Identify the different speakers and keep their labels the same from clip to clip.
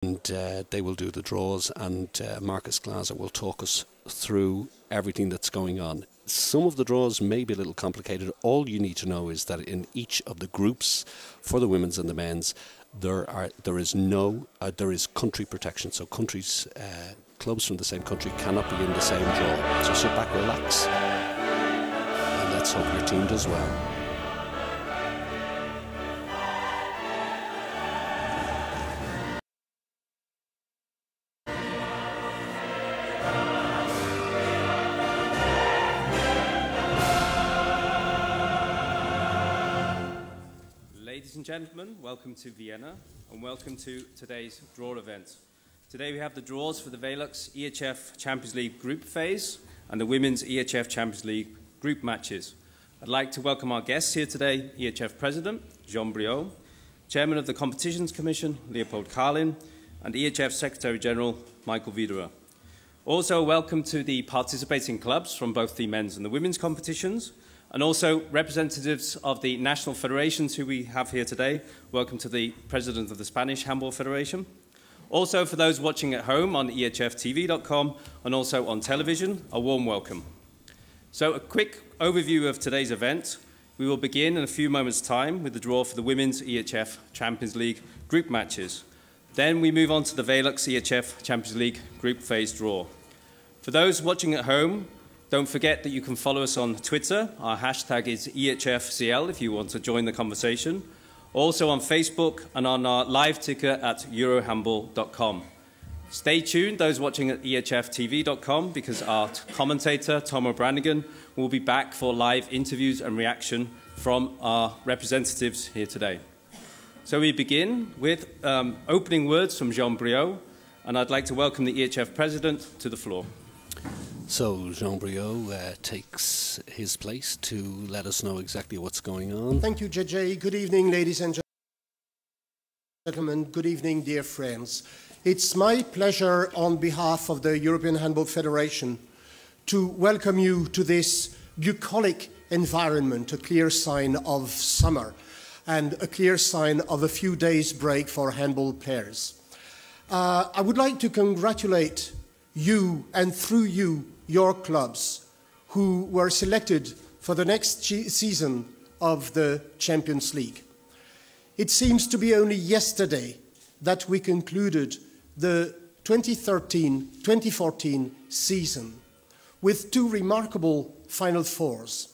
Speaker 1: and they will do the draws, and Marcus Glaser will talk us through everything that's going on. Some of the draws may be a little complicated. All you need to know is that in each of the groups, for the women's and the men's, there is country protection. So countries, clubs from the same country cannot be in the same draw. So sit back, relax, and let's hope your team does well.
Speaker 2: Ladies and gentlemen, welcome to Vienna and welcome to today's draw event. Today we have the draws for the Velux EHF Champions League group phase and the Women's EHF Champions League group matches. I'd like to welcome our guests here today, EHF President Jean Briot, Chairman of the Competitions Commission Leopold Carlin, and EHF Secretary General Michael Wiederer. Also welcome to the participating clubs from both the men's and the women's competitions, and also representatives of the national federations who we have here today. Welcome to the President of the Spanish Handball Federation. Also for those watching at home on ehftv.com and also on television, a warm welcome. So a quick overview of today's event. We will begin in a few moments' time with the draw for the Women's EHF Champions League group matches. Then we move on to the Velux EHF Champions League group phase draw. For those watching at home, don't forget that you can follow us on Twitter. Our hashtag is EHFCL if you want to join the conversation. Also on Facebook and on our live ticker at eurohandball.com. Stay tuned, those watching at ehftv.com, because our commentator, Tom O'Branigan, will be back for live interviews and reaction from our representatives here today. So we begin with opening words from Jean Briot, and I'd like to welcome the EHF President to the floor.
Speaker 1: So Jean Briot takes his place to let us know exactly what's going on.
Speaker 3: Thank you, JJ. Good evening, ladies and gentlemen. Good evening, dear friends. It's my pleasure on behalf of the European Handball Federation to welcome you to this bucolic environment, a clear sign of summer and a clear sign of a few days' break for handball players. I would like to congratulate you, and through you, your clubs, who were selected for the next season of the Champions League. It seems to be only yesterday that we concluded the 2013-2014 season with two remarkable Final Fours.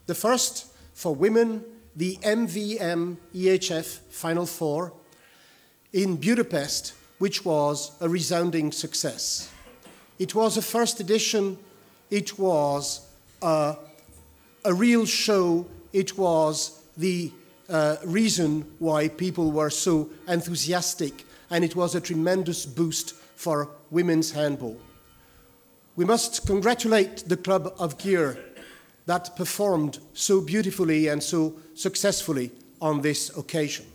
Speaker 3: The first, for women, the MVM EHF Final Four in Budapest, which was a resounding success. It was a first edition, it was a real show, it was the reason why people were so enthusiastic, and it was a tremendous boost for women's handball. We must congratulate the club of Gier that performed so beautifully and so successfully on this occasion.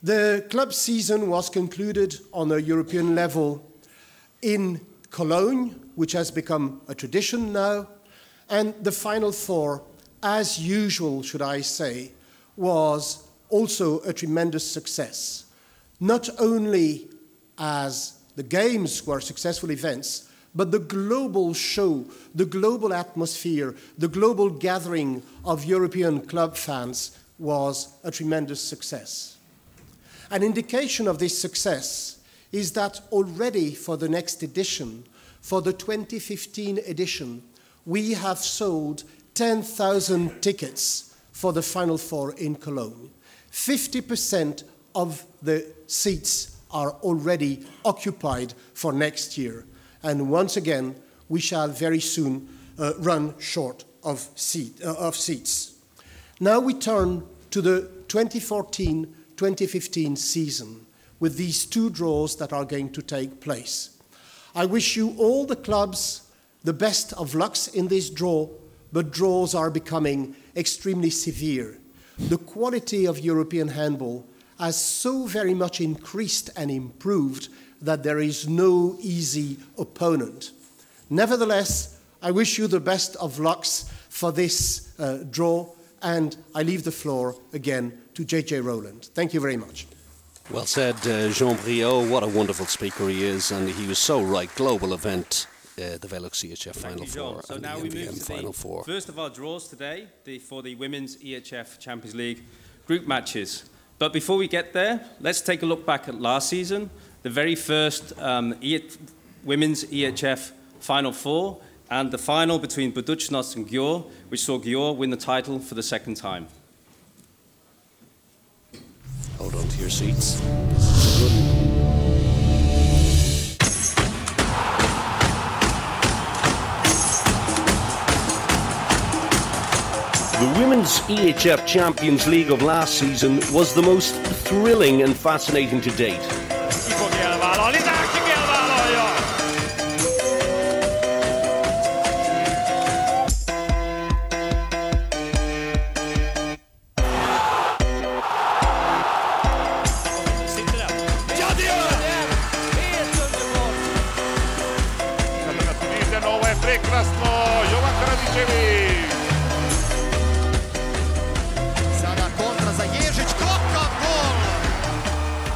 Speaker 3: The club season was concluded on a European level in Cologne, which has become a tradition now, and the Final Four, as usual, should I say, was also a tremendous success. Not only as the games were successful events, but the global show, the global atmosphere, the global gathering of European club fans was a tremendous success. An indication of this success is that already for the next edition, for the 2015 edition, we have sold 10,000 tickets for the Final Four in Cologne. 50% of the seats are already occupied for next year. And once again, we shall very soon run short of seats. Now we turn to the 2014-2015 season, with these two draws that are going to take place. I wish you all the clubs the best of lucks in this draw, but draws are becoming extremely severe. The quality of European handball has so very much increased and improved that there is no easy opponent. Nevertheless, I wish you the best of lucks for this draw, and I leave the floor again to JJ Rowland. Thank you very much.
Speaker 1: Well said, Jean Briot. What a wonderful speaker he is, and he was so right. Global event, the Velux EHF Final Four
Speaker 2: So
Speaker 1: and
Speaker 2: now
Speaker 1: the
Speaker 2: we move
Speaker 1: MVM
Speaker 2: to
Speaker 1: Final
Speaker 2: the
Speaker 1: Four.
Speaker 2: first of our draws today for the Women's EHF Champions League group matches. But before we get there, let's take a look back at last season, the very first Women's EHF Final Four, and the final between Budućnost and Gjør, which saw Gjør win the title for the second time.
Speaker 1: Hold on to your seats. This is a good one. The Women's EHF Champions League of last season was the most thrilling and fascinating to date.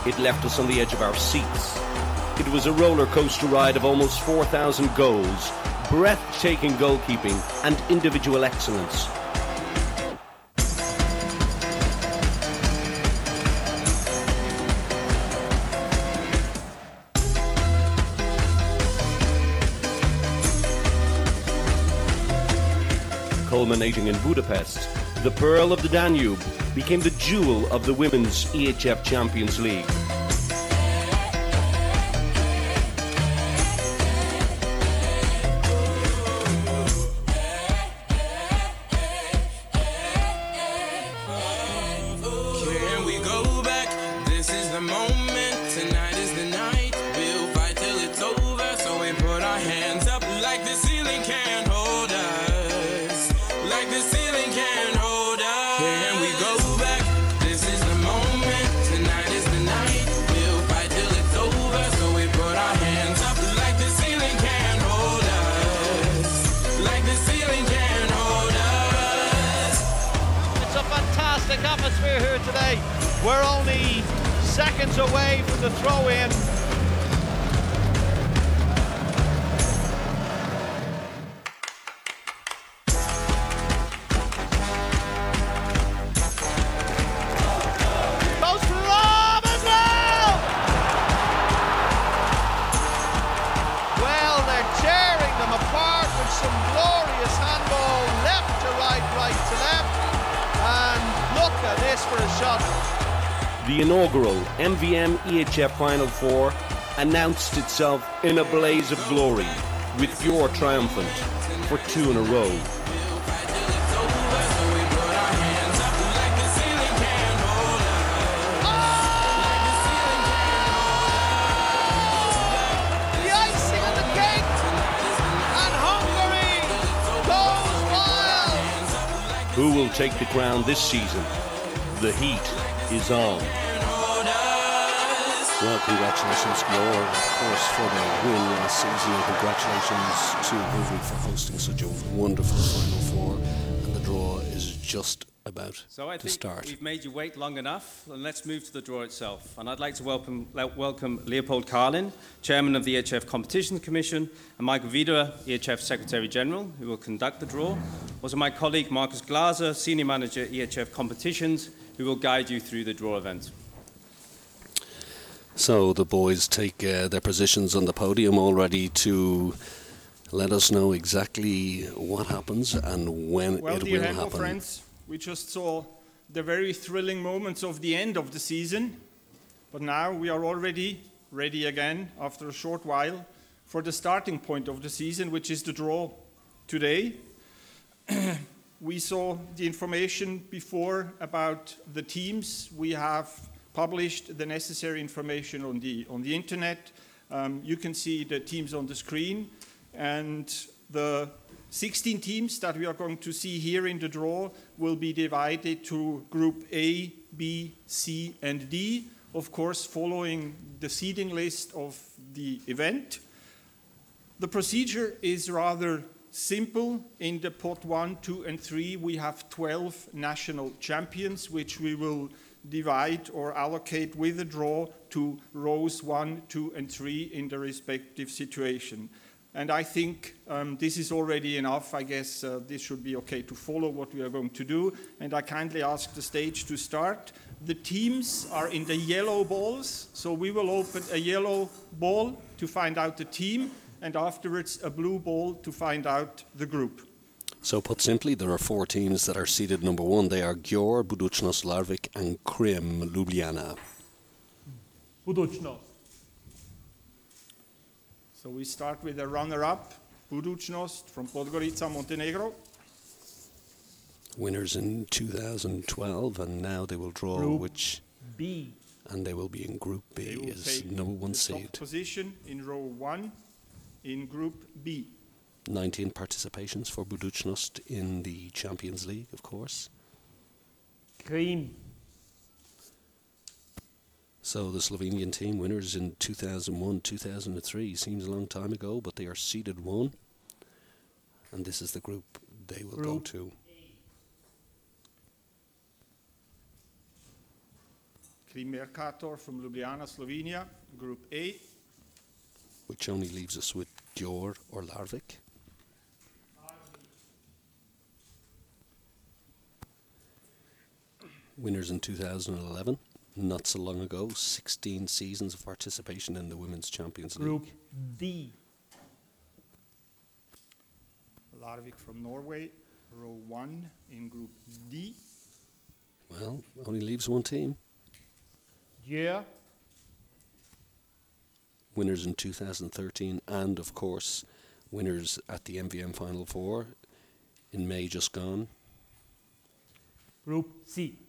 Speaker 1: It left us on the edge of our seats. It was a roller coaster ride of almost 4,000 goals, breathtaking goalkeeping and individual excellence. Culminating in Budapest, the Pearl of the Danube became the jewel of the Women's EHF Champions League.
Speaker 4: Can we go back? This is the moment. Tonight is the night. We'll fight till it's over. So we put our hands up like the ceiling can't hold us. Like the ceiling can't hold us. Can we go back? This is the moment. Tonight is the night. We'll fight till it's over. So we put our hands up like the ceiling can't hold us. Like the ceiling can't hold us.
Speaker 5: It's a fantastic atmosphere here today. We're only seconds away from the throw-in. Goes to the lob as well! Well, they're tearing them apart with some glorious handball, left to right, right to left. And look at this for a shot.
Speaker 1: The inaugural MVM EHF Final Four announced itself in a blaze of glory, with Gjør triumphant for two in a row.
Speaker 5: The icing on the cake, and Hungary goes wild.
Speaker 1: Who will take the crown this season? The heat is on. Well, congratulations, Gjør, of course, for the win last season, and congratulations to Hungary for hosting such a wonderful Final Four. And the draw is just about
Speaker 2: So I
Speaker 1: to
Speaker 2: think
Speaker 1: start.
Speaker 2: we've made you wait long enough, and let's move to the draw itself. And I'd like to welcome Leopold Carlin, Chairman of the EHF Competition Commission, and Michael Wiederer, EHF Secretary General, who will conduct the draw. Also my colleague Markus Glaser, Senior Manager, EHF Competitions, who will guide you through the draw event.
Speaker 1: So the boys take their positions on the podium, all ready to let us know exactly what happens and when
Speaker 6: Well,
Speaker 1: it
Speaker 6: dear
Speaker 1: will
Speaker 6: handball
Speaker 1: happen.
Speaker 6: friends, we just saw the very thrilling moments of the end of the season, but now we are already ready again after a short while for the starting point of the season, which is the draw today. We saw the information before about the teams. We have published the necessary information on the internet. You can see the teams on the screen, and the 16 teams that we are going to see here in the draw will be divided to Group A, B, C, and D, of course following the seeding list of the event. The procedure is rather simple. In the pot 1, 2, and 3, we have 12 national champions, which we will divide or allocate with a draw to rows 1, 2, and 3 in the respective situation. And I think this is already enough. I guess this should be okay to follow what we are going to do. And I kindly ask the stage to start. The teams are in the yellow balls, so we will open a yellow ball to find out the team, and afterwards a blue ball to find out the group.
Speaker 1: So put simply, there are 4 teams that are seeded number 1. They are Gjor, Budućnost, Larvik and Krim, Ljubljana.
Speaker 7: Budućnost.
Speaker 6: So we start with the runner-up, Budućnost from Podgorica, Montenegro.
Speaker 1: Winners in 2012, and now they will draw
Speaker 7: Group B.
Speaker 1: And they will be in Group B
Speaker 6: They will
Speaker 1: as
Speaker 6: take
Speaker 1: number 1
Speaker 6: the top
Speaker 1: seed.
Speaker 6: position in row 1 in Group B.
Speaker 1: 19 participations for Budućnost in the Champions League, of course.
Speaker 7: Krim.
Speaker 1: So the Slovenian team, winners in 2001, 2003, seems a long time ago, but they are seeded 1. And this is the group they will go to.
Speaker 6: Krim Mercator from Ljubljana, Slovenia, Group A.
Speaker 1: Which only leaves us with Gjor or Larvik. Winners in 2011, not so long ago, 16 seasons of participation in the Women's Champions League.
Speaker 7: Group D.
Speaker 6: Larvik from Norway, row 1 in Group D.
Speaker 1: Well, only leaves 1 team.
Speaker 7: Gjør.
Speaker 1: Winners in 2013 and, of course, winners at the MVM Final Four in May just gone.
Speaker 7: Group C.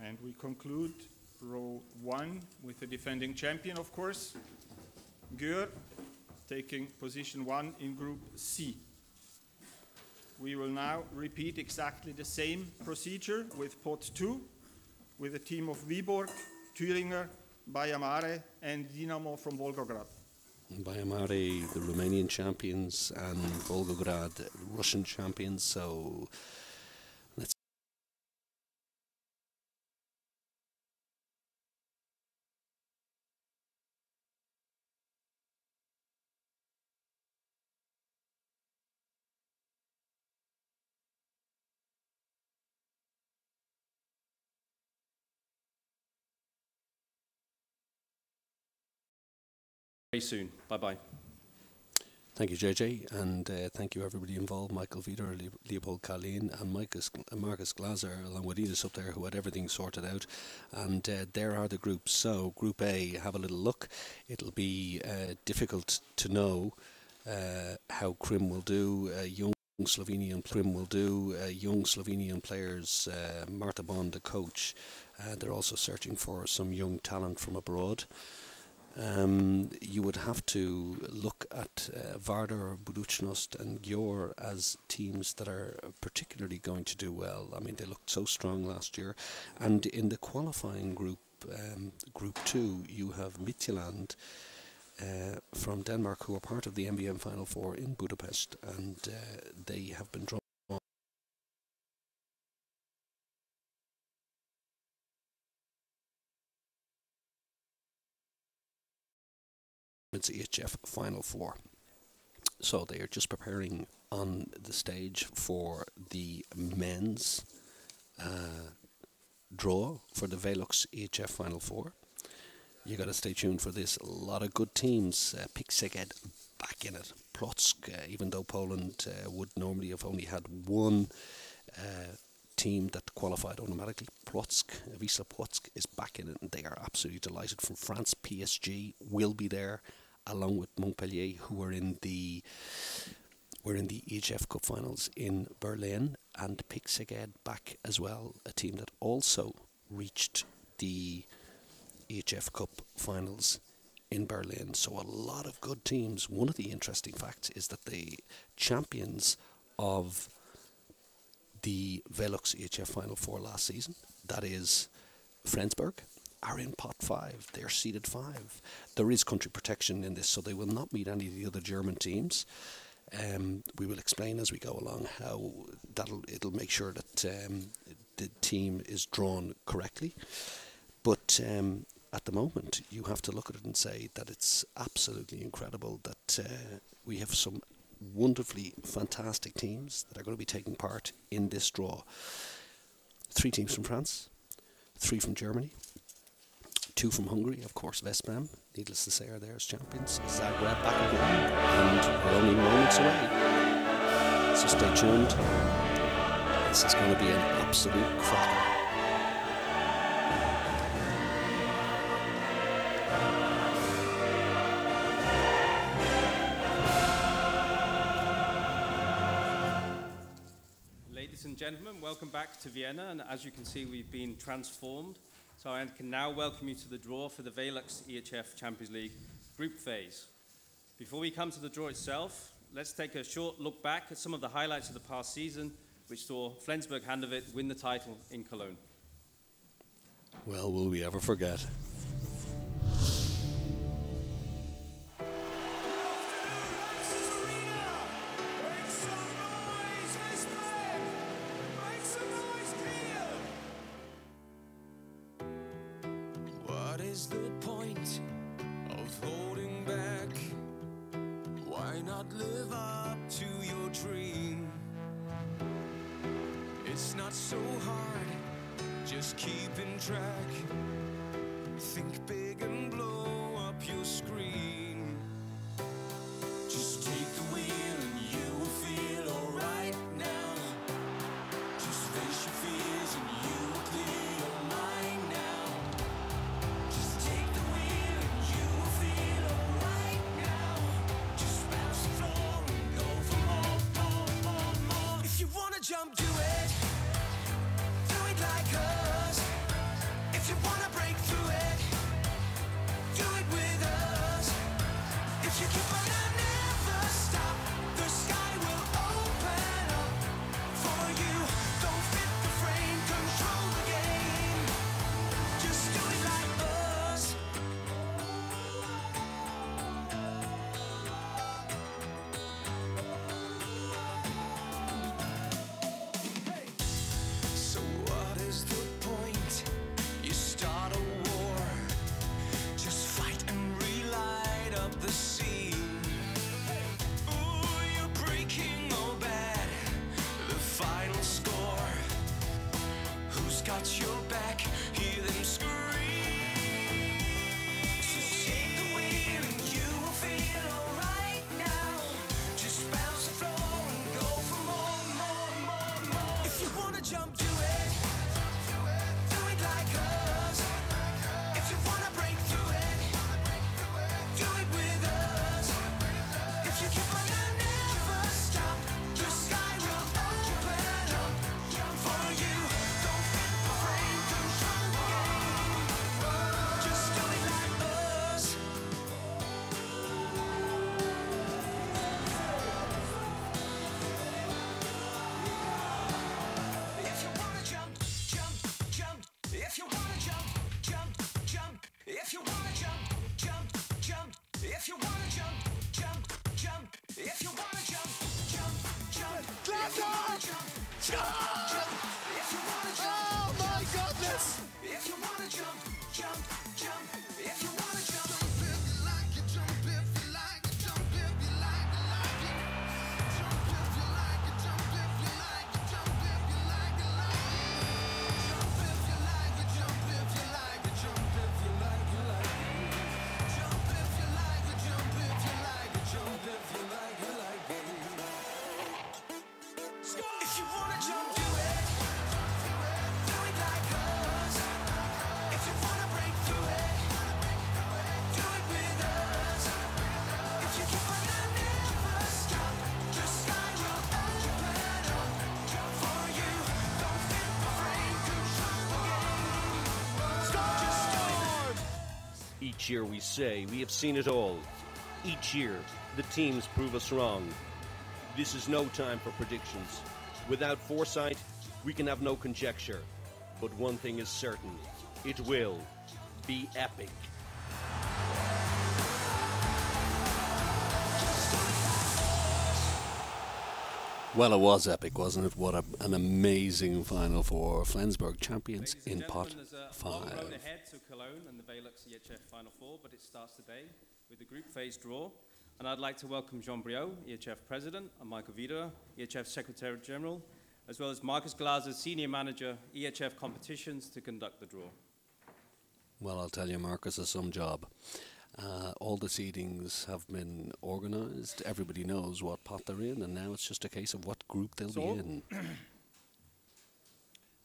Speaker 6: And we conclude row 1 with the defending champion, of course, Gjør, taking position 1 in Group C. We will now repeat exactly the same procedure with pot 2, with a team of Viborg, Thüringer, Baia Mare and Dinamo from Volgograd.
Speaker 1: Baia Mare, the Romanian champions, and Volgograd, Russian champions. So let's
Speaker 2: Very soon. Bye-bye.
Speaker 1: thank you, JJ, and thank you everybody involved, Michael Vieder, Leopold Kalin, and Marcus Glaser, along with Edith up there, who had everything sorted out. And there are the groups. So Group A, have a little look. It'll be difficult to know how Krim will do. Young Slovenian players. Marta Bond, the coach. They're also searching for some young talent from abroad. You would have to look at Vardar, Budućnost and Gjør as teams that are particularly going to do well. I mean, they looked so strong last year. And in the qualifying group, Group 2, you have Midtjylland from Denmark, who are part of the MVM Final Four in Budapest, and they have been drawn EHF Final Four. So they are just preparing on the stage for the men's draw for the Velux EHF Final Four. You got to stay tuned for this. A lot of good teams. Pick-Szeged back in it. Plock, even though Poland would normally have only had 1 team that qualified automatically. Wisla Plock is back in it, and they are absolutely delighted. From France, PSG will be there, along with Montpellier, who were in the EHF Cup finals in Berlin, and Pick-Szeged back as well, a team that also reached the EHF Cup finals in Berlin. So a lot of good teams. One of the interesting facts is that the champions of the Velux EHF Final Four last season, that is Flensburg, are in pot 5. They're seeded 5. There is country protection in this, so they will not meet any of the other German teams. We will explain as we go along how it'll make sure that the team is drawn correctly. But at the moment, you have to look at it and say that it's absolutely incredible that we have some wonderfully fantastic teams that are going to be taking part in this draw. 3 teams from France, 3 from Germany, 2 from Hungary, of course Veszprém, needless to say, are there as champions. Zagreb back again, and we're only moments away. So stay tuned. This is going to be an absolute cracker.
Speaker 2: Ladies and gentlemen, welcome back to Vienna, and as you can see, we've been transformed. So I can now welcome you to the draw for the Velux EHF Champions League group phase. Before we come to the draw itself, let's take a short look back at some of the highlights of the past season, which saw Flensburg-Handewitt win the title in Cologne.
Speaker 1: Well, will we ever forget?
Speaker 4: What is the point of holding back? Why not live up to your dream? It's not so hard, just keeping track. Think big and blow up your screen. Just take the wheel and you will feel alright now. Just face your fears and you will clear your mind now. Just take the wheel and you will feel alright now. Just bounce the floor and go for more. If you wanna jump, do it. Do it like us. If you wanna break through it, do it with us. If you keep on and never stop, the sky will open up for you. Don't fit the frame, control the game. Just do it like us. So what is the point? You start a war. Just fight and relight up the scene. Ooh, you're breaking all bad. The final score. Who's got your back? Hear them scream. So take the wheel and you will feel alright now. Just bounce the floor and go for more. If you wanna jump, do it. Do it like us. If you wanna break through it, do it with us. If you keep on and never stop, the sky will open up for you. Don't fit the frame, control the game. Just do it like us. If you wanna jump, jump, jump. If you wanna jump, jump, jump. If you wanna jump, jump, jump. If you wanna jump, jump, jump. If you wanna jump, jump, jump. If you wanna jump, jump, jump. If you wanna jump,
Speaker 5: Oh my goodness!
Speaker 4: if you wanna jump, jump, jump. If you wanna jump. If you wanna jump, do it. Do it like us. If you wanna break through it, do it with us. If you keep on and never stop, the sky will open up for you. Don't fit the frame, control the game. Just do it.
Speaker 8: Each year we say we have seen it all. Each year the teams prove us wrong. This is no time for predictions. Without foresight, we can have no conjecture. But one thing is certain, it will be epic.
Speaker 1: Well, it was epic, wasn't it? What an amazing Final Four. Flensburg champions in pot
Speaker 2: There's a long road
Speaker 1: 5.
Speaker 2: ahead to Cologne and the Velux EHF Final Four, but it starts today with the group phase draw. And I'd like to welcome Jean Briot, EHF President, and Michael Wiederer, EHF Secretary General, as well as Marcus Glaser, Senior Manager, EHF Competitions, to conduct the draw.
Speaker 1: Well, I'll tell you, Marcus has some job. All the seedings have been organised. Everybody knows what pot they're in, and now it's just a case of what group they'll be in.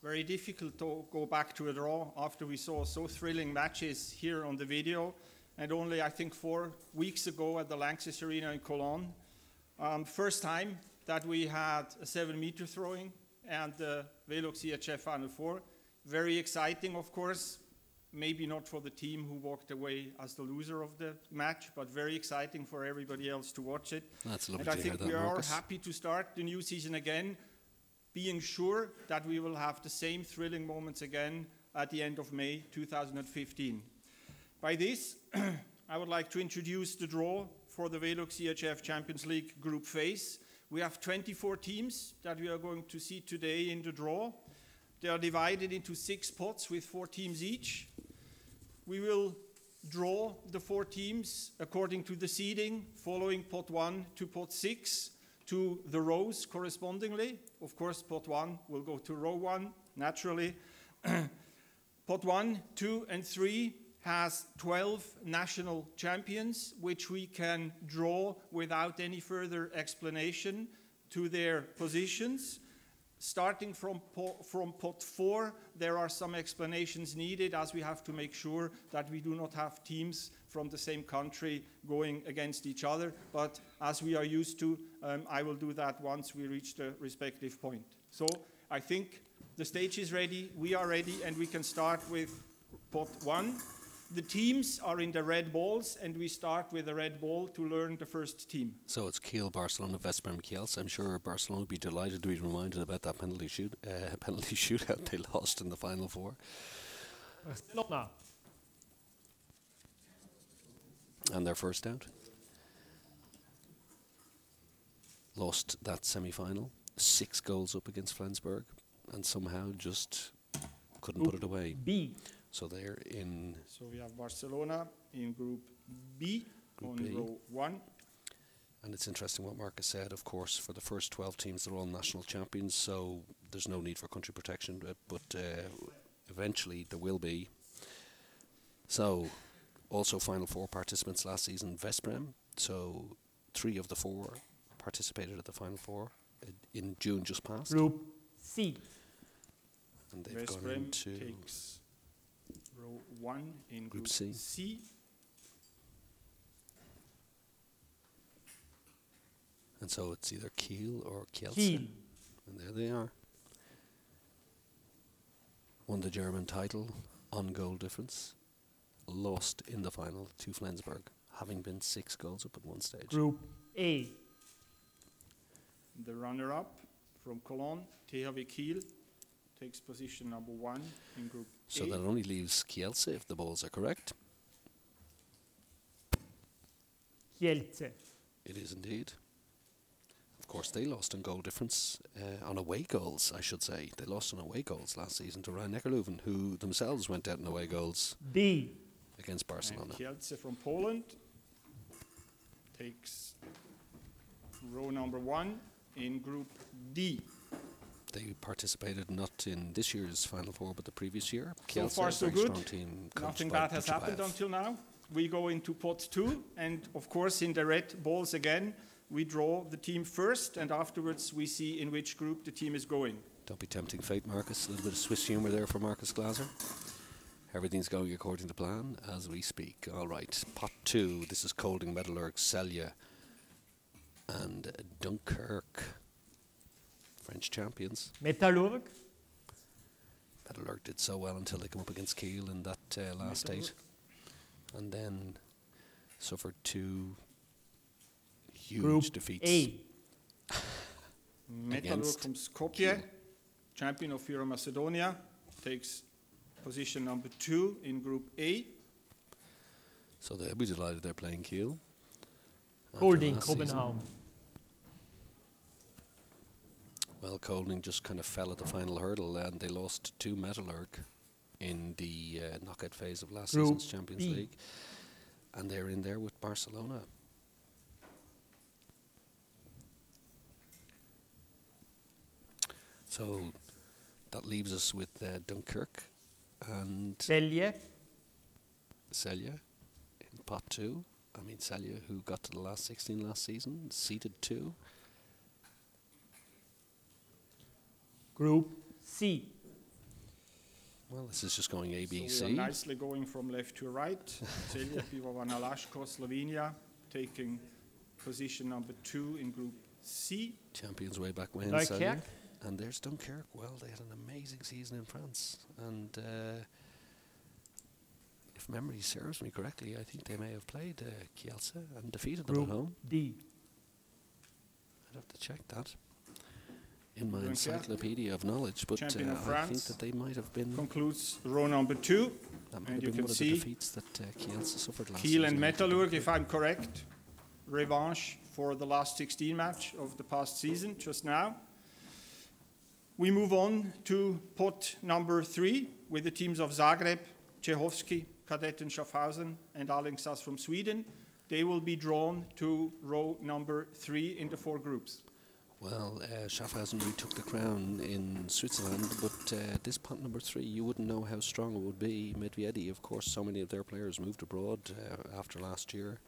Speaker 6: Very difficult to go back to a draw after we saw so thrilling matches here on the video. And only, I think, 4 weeks ago at the Lanxess Arena in Cologne. First time that we had a 7-meter throwing and the Velux EHF Final Four. Very exciting, of course. Maybe not for the team who walked away as the loser of the match, but very exciting for everybody else to watch it.
Speaker 1: That's lovely
Speaker 6: and I
Speaker 1: to hear
Speaker 6: think
Speaker 1: that,
Speaker 6: we are
Speaker 1: Marcus.
Speaker 6: happy to start the new season again, being sure that we will have the same thrilling moments again at the end of May 2015. By this, I would like to introduce the draw for the Velux EHF Champions League group phase. We have 24 teams that we are going to see today in the draw. They are divided into 6 pots with 4 teams each. We will draw the 4 teams according to the seeding, following pot 1 to pot 6 to the rows correspondingly. Of course, pot 1 will go to row 1, naturally. Pot 1, 2, and 3 has 12 national champions, which we can draw without any further explanation to their positions. Starting from pot 4, there are some explanations needed, as we have to make sure that we do not have teams from the same country going against each other. But as we are used to, I will do that once we reach the respective point. So I think the stage is ready, we are ready, and we can start with pot 1. The teams are in the red balls, and we start with a red ball to learn the first team.
Speaker 1: So it's Kiel, Barcelona, Veszprém, Kielce. I'm sure Barcelona would be delighted to be reminded about that penalty shootout they lost in the Final Four.
Speaker 7: Barcelona.
Speaker 1: And their first out. Lost that semi-final. 6 goals up against Flensburg, and somehow just couldn't put it away.
Speaker 7: B.
Speaker 1: So they're in...
Speaker 6: So we have Barcelona in Group B,
Speaker 1: Group
Speaker 6: on
Speaker 1: B.
Speaker 6: row 1.
Speaker 1: And it's interesting what Marcus said, of course, for the first 12 teams, they're all national champions, so there's no need for country protection, but eventually there will be. So, also Final Four participants last season, Veszprém, so 3 of the 4 participated at the Final Four in June just past.
Speaker 7: Group C.
Speaker 1: And they've gone
Speaker 6: Veszprém
Speaker 1: into...
Speaker 6: takes row 1 in
Speaker 1: Group
Speaker 6: Group
Speaker 1: C.
Speaker 6: C.
Speaker 1: And so it's either Kiel or Kielce.
Speaker 7: Kiel.
Speaker 1: And there they are. Won the German title on goal difference. Lost in the final to Flensburg, having been 6 goals up at one stage.
Speaker 7: Group A.
Speaker 6: The runner-up from Cologne, THW Kiel, takes position number 1 in Group
Speaker 1: So
Speaker 6: A.
Speaker 1: that only leaves Kielce, if the balls are correct.
Speaker 7: Kielce.
Speaker 1: It is indeed. Of course, they lost on goal difference, on away goals, I should say. They lost on away goals last season to Rhein-Neckar-Löwen, who themselves went out in away goals
Speaker 7: B.
Speaker 1: against Barcelona.
Speaker 6: And Kielce from Poland takes row number 1 in Group D.
Speaker 1: They participated not in this year's Final Four, but the previous year.
Speaker 6: So
Speaker 1: Kielce,
Speaker 6: far, so
Speaker 1: very
Speaker 6: good.
Speaker 1: strong team, coached
Speaker 6: Nothing
Speaker 1: by
Speaker 6: bad has happened
Speaker 1: Duchabaev.
Speaker 6: until now. We go into pot 2, and of course in the red balls again, we draw the team first, and afterwards we see in which group the team is going.
Speaker 1: Don't be tempting fate, Marcus. A little bit of Swiss humour there for Marcus Glaser. Everything's going according to plan as we speak. All right, pot 2. This is Kolding, Metallurg, Celje, and Dunkirk. French champions.
Speaker 7: Metallurg.
Speaker 1: Metallurg did so well until they come up against Kiel in that last state, and then suffered 2 huge
Speaker 7: Group
Speaker 1: defeats.
Speaker 7: A.
Speaker 6: Metallurg
Speaker 1: Against
Speaker 6: from Skopje,
Speaker 1: Kiel.
Speaker 6: champion of Euro Macedonia, takes position number 2 in Group A.
Speaker 1: So they'll be delighted they're playing Kiel. after
Speaker 7: Holding
Speaker 1: last season.
Speaker 7: Kopenhagen.
Speaker 1: Well, Colding just kind of fell at the final hurdle, and they lost to Metalurg in the knockout phase of last
Speaker 7: Group
Speaker 1: season's Champions
Speaker 7: B.
Speaker 1: League, and they're in there with Barcelona. So that leaves us with Dunkirk and
Speaker 7: Celje,
Speaker 1: Celje in pot 2. I mean, Celje, who got to the last 16 last season, seeded 2.
Speaker 7: Group C.
Speaker 1: Well, this is just going A, B,
Speaker 6: So we
Speaker 1: C.
Speaker 6: are nicely going from left to right. Celje Pivovarna Laško, Slovenia, taking position number 2 in Group C.
Speaker 1: Champions way back when.
Speaker 7: Dunkirk.
Speaker 1: Celje. And there's Dunkirk. Well, they had an amazing season in France. And if memory serves me correctly, I think they may have played Kielce and defeated them
Speaker 7: Group
Speaker 1: at home.
Speaker 7: D.
Speaker 1: I'd have to check that in my
Speaker 6: Dunkirk,
Speaker 1: encyclopedia of knowledge. But
Speaker 6: champion of
Speaker 1: I think
Speaker 6: France,
Speaker 1: that they might have been.
Speaker 6: Concludes row number 2.
Speaker 1: That might
Speaker 6: And
Speaker 1: have
Speaker 6: you
Speaker 1: been
Speaker 6: can
Speaker 1: one of the
Speaker 6: see
Speaker 1: defeats that Kielce suffered last
Speaker 6: Kiel
Speaker 1: season.
Speaker 6: and Metallurg, if I'm correct. Revanche for the last 16 match of the past season, just now. We move on to pot number 3 with the teams of Zagreb, Čechovský, Kadetten Schaffhausen, and Alingsås from Sweden. They will be drawn to row number 3 in the 4 groups.
Speaker 1: Well, Schaffhausen retook the crown in Switzerland, but this pot number 3, you wouldn't know how strong it would be. Medvedi, of course, so many of their players moved abroad after last year.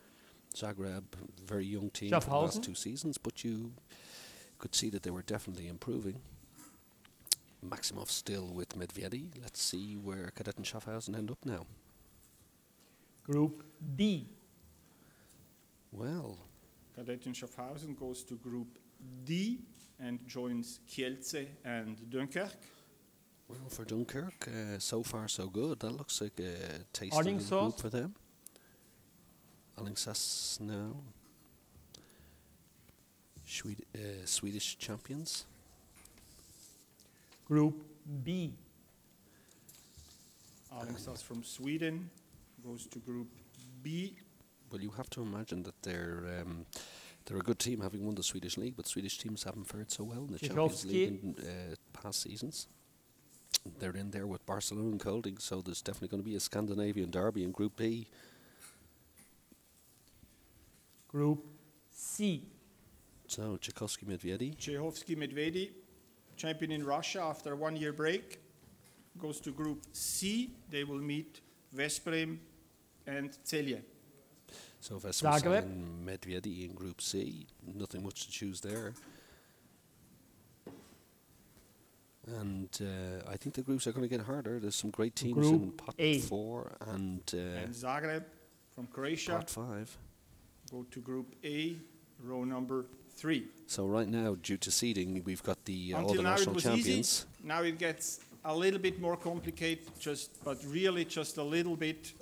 Speaker 1: Zagreb, very young team for the last
Speaker 7: Schaffhausen.
Speaker 1: 2 seasons, but you could see that they were definitely improving. Maximov still with Medvedi. Let's see where Cadet and Schaffhausen end up now.
Speaker 7: Group D.
Speaker 6: Well, Kadetten Schaffhausen goes to Group D and joins Kielce and Dunkirk.
Speaker 1: Well, for Dunkirk, so far so good. That looks like a tasty little
Speaker 7: Alingsås.
Speaker 1: group for them. Alingsås now. Swedish champions.
Speaker 7: Group B.
Speaker 6: Alingsås from Sweden goes to Group B.
Speaker 1: Well, you have to imagine that they're a good team, having won the Swedish league, but Swedish teams haven't fared so well in the Champions League in past seasons. They're in there with Barcelona and Kolding, so there's definitely going to be a Scandinavian derby in Group B.
Speaker 7: Group C.
Speaker 1: So Tchaikovsky Medvedi.
Speaker 6: Čechovský Medvedi, champion in Russia after a 1-year break, goes to Group C. They will meet Veszprém and Celje.
Speaker 1: So Vesper
Speaker 7: Zagreb.
Speaker 1: and Medvedi in Group C. Nothing much to choose there. And I think the groups are going to get harder. There's some great teams
Speaker 7: Group
Speaker 1: in pot
Speaker 7: A.
Speaker 1: 4 and
Speaker 6: And Zagreb from Croatia
Speaker 1: pot 5.
Speaker 6: go to Group A, row number 3.
Speaker 1: So right now, due to seeding, we've got the all
Speaker 6: Until
Speaker 1: the
Speaker 6: now it
Speaker 1: national
Speaker 6: was
Speaker 1: champions.
Speaker 6: easy. Now it gets a little bit more complicated, but really just a little bit.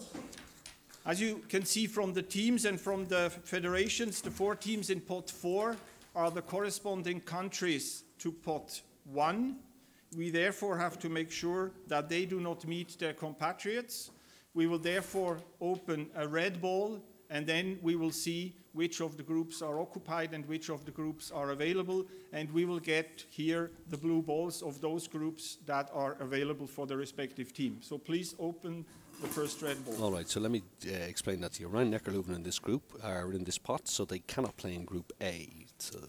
Speaker 6: As you can see from the teams and from the federations, the 4 teams in pot 4 are the corresponding countries to pot 1. We therefore have to make sure that they do not meet their compatriots. We will therefore open a red ball, and then we will see which of the groups are occupied and which of the groups are available, and we will get here the blue balls of those groups that are available for the respective team. So please open the first red ball.
Speaker 1: All right, so let me explain that to you. Rhein Neckarleuven in this group are in this pot, so they cannot play in Group A. So,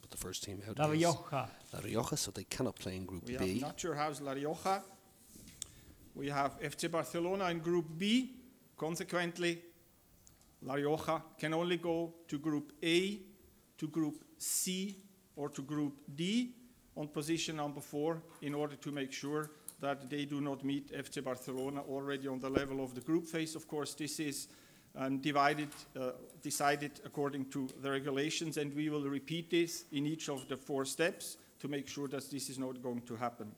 Speaker 1: but the first team out
Speaker 7: La
Speaker 1: is
Speaker 7: Rioja.
Speaker 1: La Rioja, so they cannot play in Group
Speaker 6: We
Speaker 1: B.
Speaker 6: have Naturhaus La Rioja. We have FC Barcelona in Group B. Consequently, La Rioja can only go to Group A, to Group C, or to Group D on position number 4 in order to make sure that they do not meet FC Barcelona already on the level of the group phase. Of course, this is decided according to the regulations, and we will repeat this in each of the 4 steps to make sure that this is not going to happen.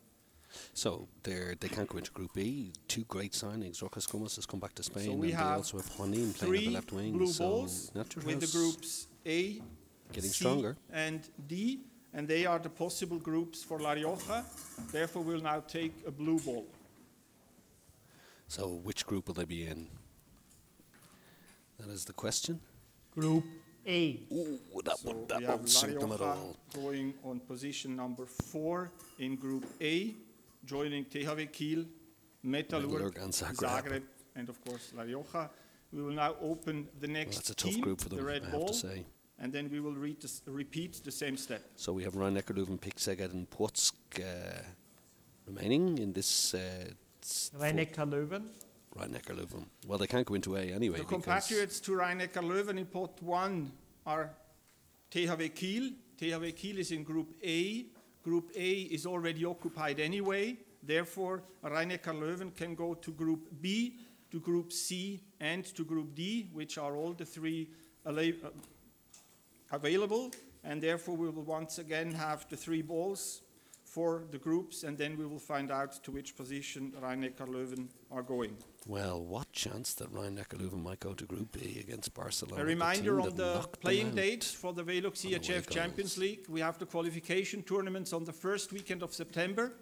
Speaker 1: So they can't go into Group B. 2 great signings. Rojas Gomez has come back to Spain,
Speaker 6: So
Speaker 1: and
Speaker 6: we
Speaker 1: they
Speaker 6: have
Speaker 1: also have Juanin playing at the
Speaker 6: 3
Speaker 1: left wing.
Speaker 6: blue
Speaker 1: so
Speaker 6: balls
Speaker 1: Naturhaus
Speaker 6: with the groups A,
Speaker 1: getting
Speaker 6: C,
Speaker 1: stronger.
Speaker 6: and D, and they are the possible groups for La Rioja. Therefore, we'll now take a blue ball.
Speaker 1: So which group will they be in? That is the question.
Speaker 7: Group A.
Speaker 1: Ooh, that
Speaker 6: So
Speaker 1: won't
Speaker 6: we have
Speaker 1: suit them at
Speaker 6: Lariocha
Speaker 1: all.
Speaker 6: going on position number 4 in Group A, joining THW Kiel, Metalurg,
Speaker 1: Metalurg and Zagreb.
Speaker 6: and of course La Rioja. We will now open the
Speaker 1: Well,
Speaker 6: next
Speaker 1: that's a tough
Speaker 6: team,
Speaker 1: group for
Speaker 6: the
Speaker 1: them,
Speaker 6: red
Speaker 1: I have
Speaker 6: ball,
Speaker 1: to say.
Speaker 6: and then we will repeat the same step.
Speaker 1: So we have Rhein-Neckar-Löwen, Pick Szeged and Płock remaining in this
Speaker 7: Rhein-Neckar-Löwen.
Speaker 1: Rhein-Neckar-Löwen. Well, they can't go into A anyway.
Speaker 6: The
Speaker 1: because
Speaker 6: compatriots to Rhein-Neckar-Löwen in pot 1 are THW Kiel. THW Kiel is in Group A. Group A is already occupied anyway. Therefore, Rhein-Neckar-Löwen can go to Group B, to Group C, and to Group D, which are all the 3 available. And therefore, we will once again have the 3 balls for the groups, and then we will find out to which position Rhein-Neckar-Löwen are going.
Speaker 1: Well, what chance that Rhein-Neckar-Löwen might go to Group B against Barcelona?
Speaker 6: A
Speaker 1: the
Speaker 6: reminder
Speaker 1: team
Speaker 6: on
Speaker 1: that
Speaker 6: the
Speaker 1: knocked them
Speaker 6: playing
Speaker 1: out.
Speaker 6: dates for the Velux
Speaker 1: on away
Speaker 6: EHF Champions
Speaker 1: goals.
Speaker 6: League. We have the qualification tournaments on the first weekend of September,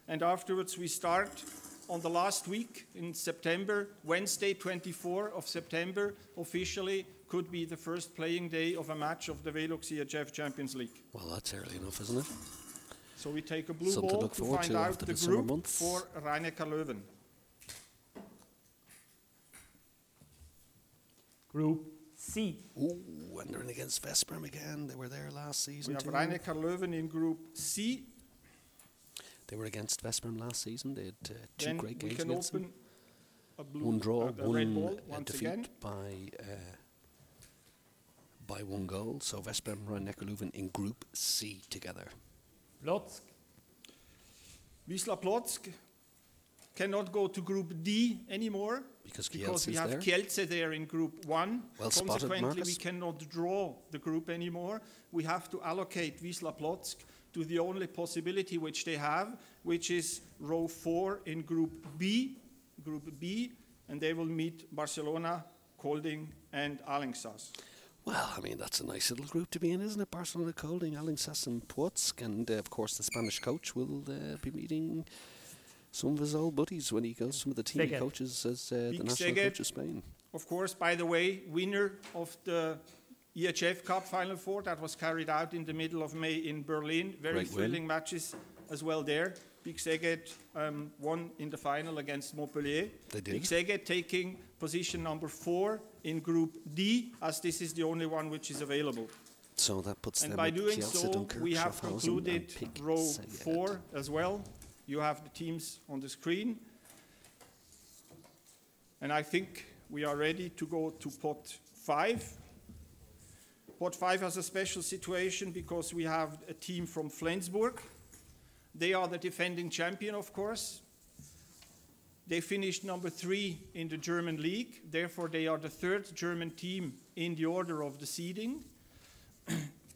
Speaker 6: and afterwards we start on the last week in September. Wednesday, 24 of September, officially could be the first playing day of a match of the Velux EHF Champions League.
Speaker 1: Well, that's early enough, isn't it?
Speaker 6: So we take a blue
Speaker 1: Something to
Speaker 6: ball
Speaker 1: look
Speaker 6: to
Speaker 1: forward
Speaker 6: find
Speaker 1: to
Speaker 6: out
Speaker 1: after
Speaker 6: the
Speaker 1: the summer
Speaker 6: group
Speaker 1: months.
Speaker 6: for Rhein-Neckar-Löwen.
Speaker 7: Group C.
Speaker 1: Ooh, and they're in against Veszprem again. They were there last
Speaker 6: We
Speaker 1: season
Speaker 6: have
Speaker 1: too.
Speaker 6: Rhein-Neckar-Löwen in Group C.
Speaker 1: They were against Veszprem last season. They had 2
Speaker 6: Then
Speaker 1: great
Speaker 6: we
Speaker 1: games
Speaker 6: can
Speaker 1: against them.
Speaker 6: open a blue,
Speaker 1: One draw,
Speaker 6: a red ball
Speaker 1: one
Speaker 6: once
Speaker 1: defeat
Speaker 6: again.
Speaker 1: by 1 goal. So Veszprem, Rhein-Neckar-Löwen in Group C together.
Speaker 7: Płock.
Speaker 6: Wisla Płock cannot go to Group D anymore
Speaker 1: Because
Speaker 6: we
Speaker 1: Kielce's
Speaker 6: have
Speaker 1: there.
Speaker 6: Kielce there in Group 1.
Speaker 1: Well spotted,
Speaker 6: Consequently, we
Speaker 1: Marcus.
Speaker 6: cannot draw the group anymore. We have to allocate Wisla Płock to the only possibility which they have, which is row 4 in Group B, and they will meet Barcelona, Kolding, and Alingsås.
Speaker 1: Well, I mean, that's a nice little group to be in, isn't it? Barcelona, Kolding, Alingsås and Płock. And, of course, the Spanish coach will be meeting some of his old buddies when he goes, some of the team
Speaker 7: Szeged.
Speaker 1: coaches as the
Speaker 6: Big
Speaker 1: national
Speaker 6: Szeged.
Speaker 1: coach of Spain.
Speaker 6: Of course, by the way, winner of the EHF Cup Final Four that was carried out in the middle of May in Berlin. Very
Speaker 1: Great win.
Speaker 6: thrilling matches as well there. Big Szeged won in the final against Montpellier.
Speaker 1: They did.
Speaker 6: Big Szeged taking position number 4 in Group D, as this is the only one which is available.
Speaker 1: So that puts
Speaker 6: And
Speaker 1: them
Speaker 6: by
Speaker 1: at
Speaker 6: doing
Speaker 1: Kielce,
Speaker 6: so,
Speaker 1: Dunkirk,
Speaker 6: we have
Speaker 1: Schaffhausen and
Speaker 6: concluded
Speaker 1: Pick
Speaker 6: row
Speaker 1: Szeged.
Speaker 6: 4 as well. You have the teams on the screen. And I think we are ready to go to pot 5. Pot 5 has a special situation because we have a team from Flensburg. They are the defending champion, of course. They finished number 3 in the German league. Therefore, they are the 3rd German team in the order of the seeding.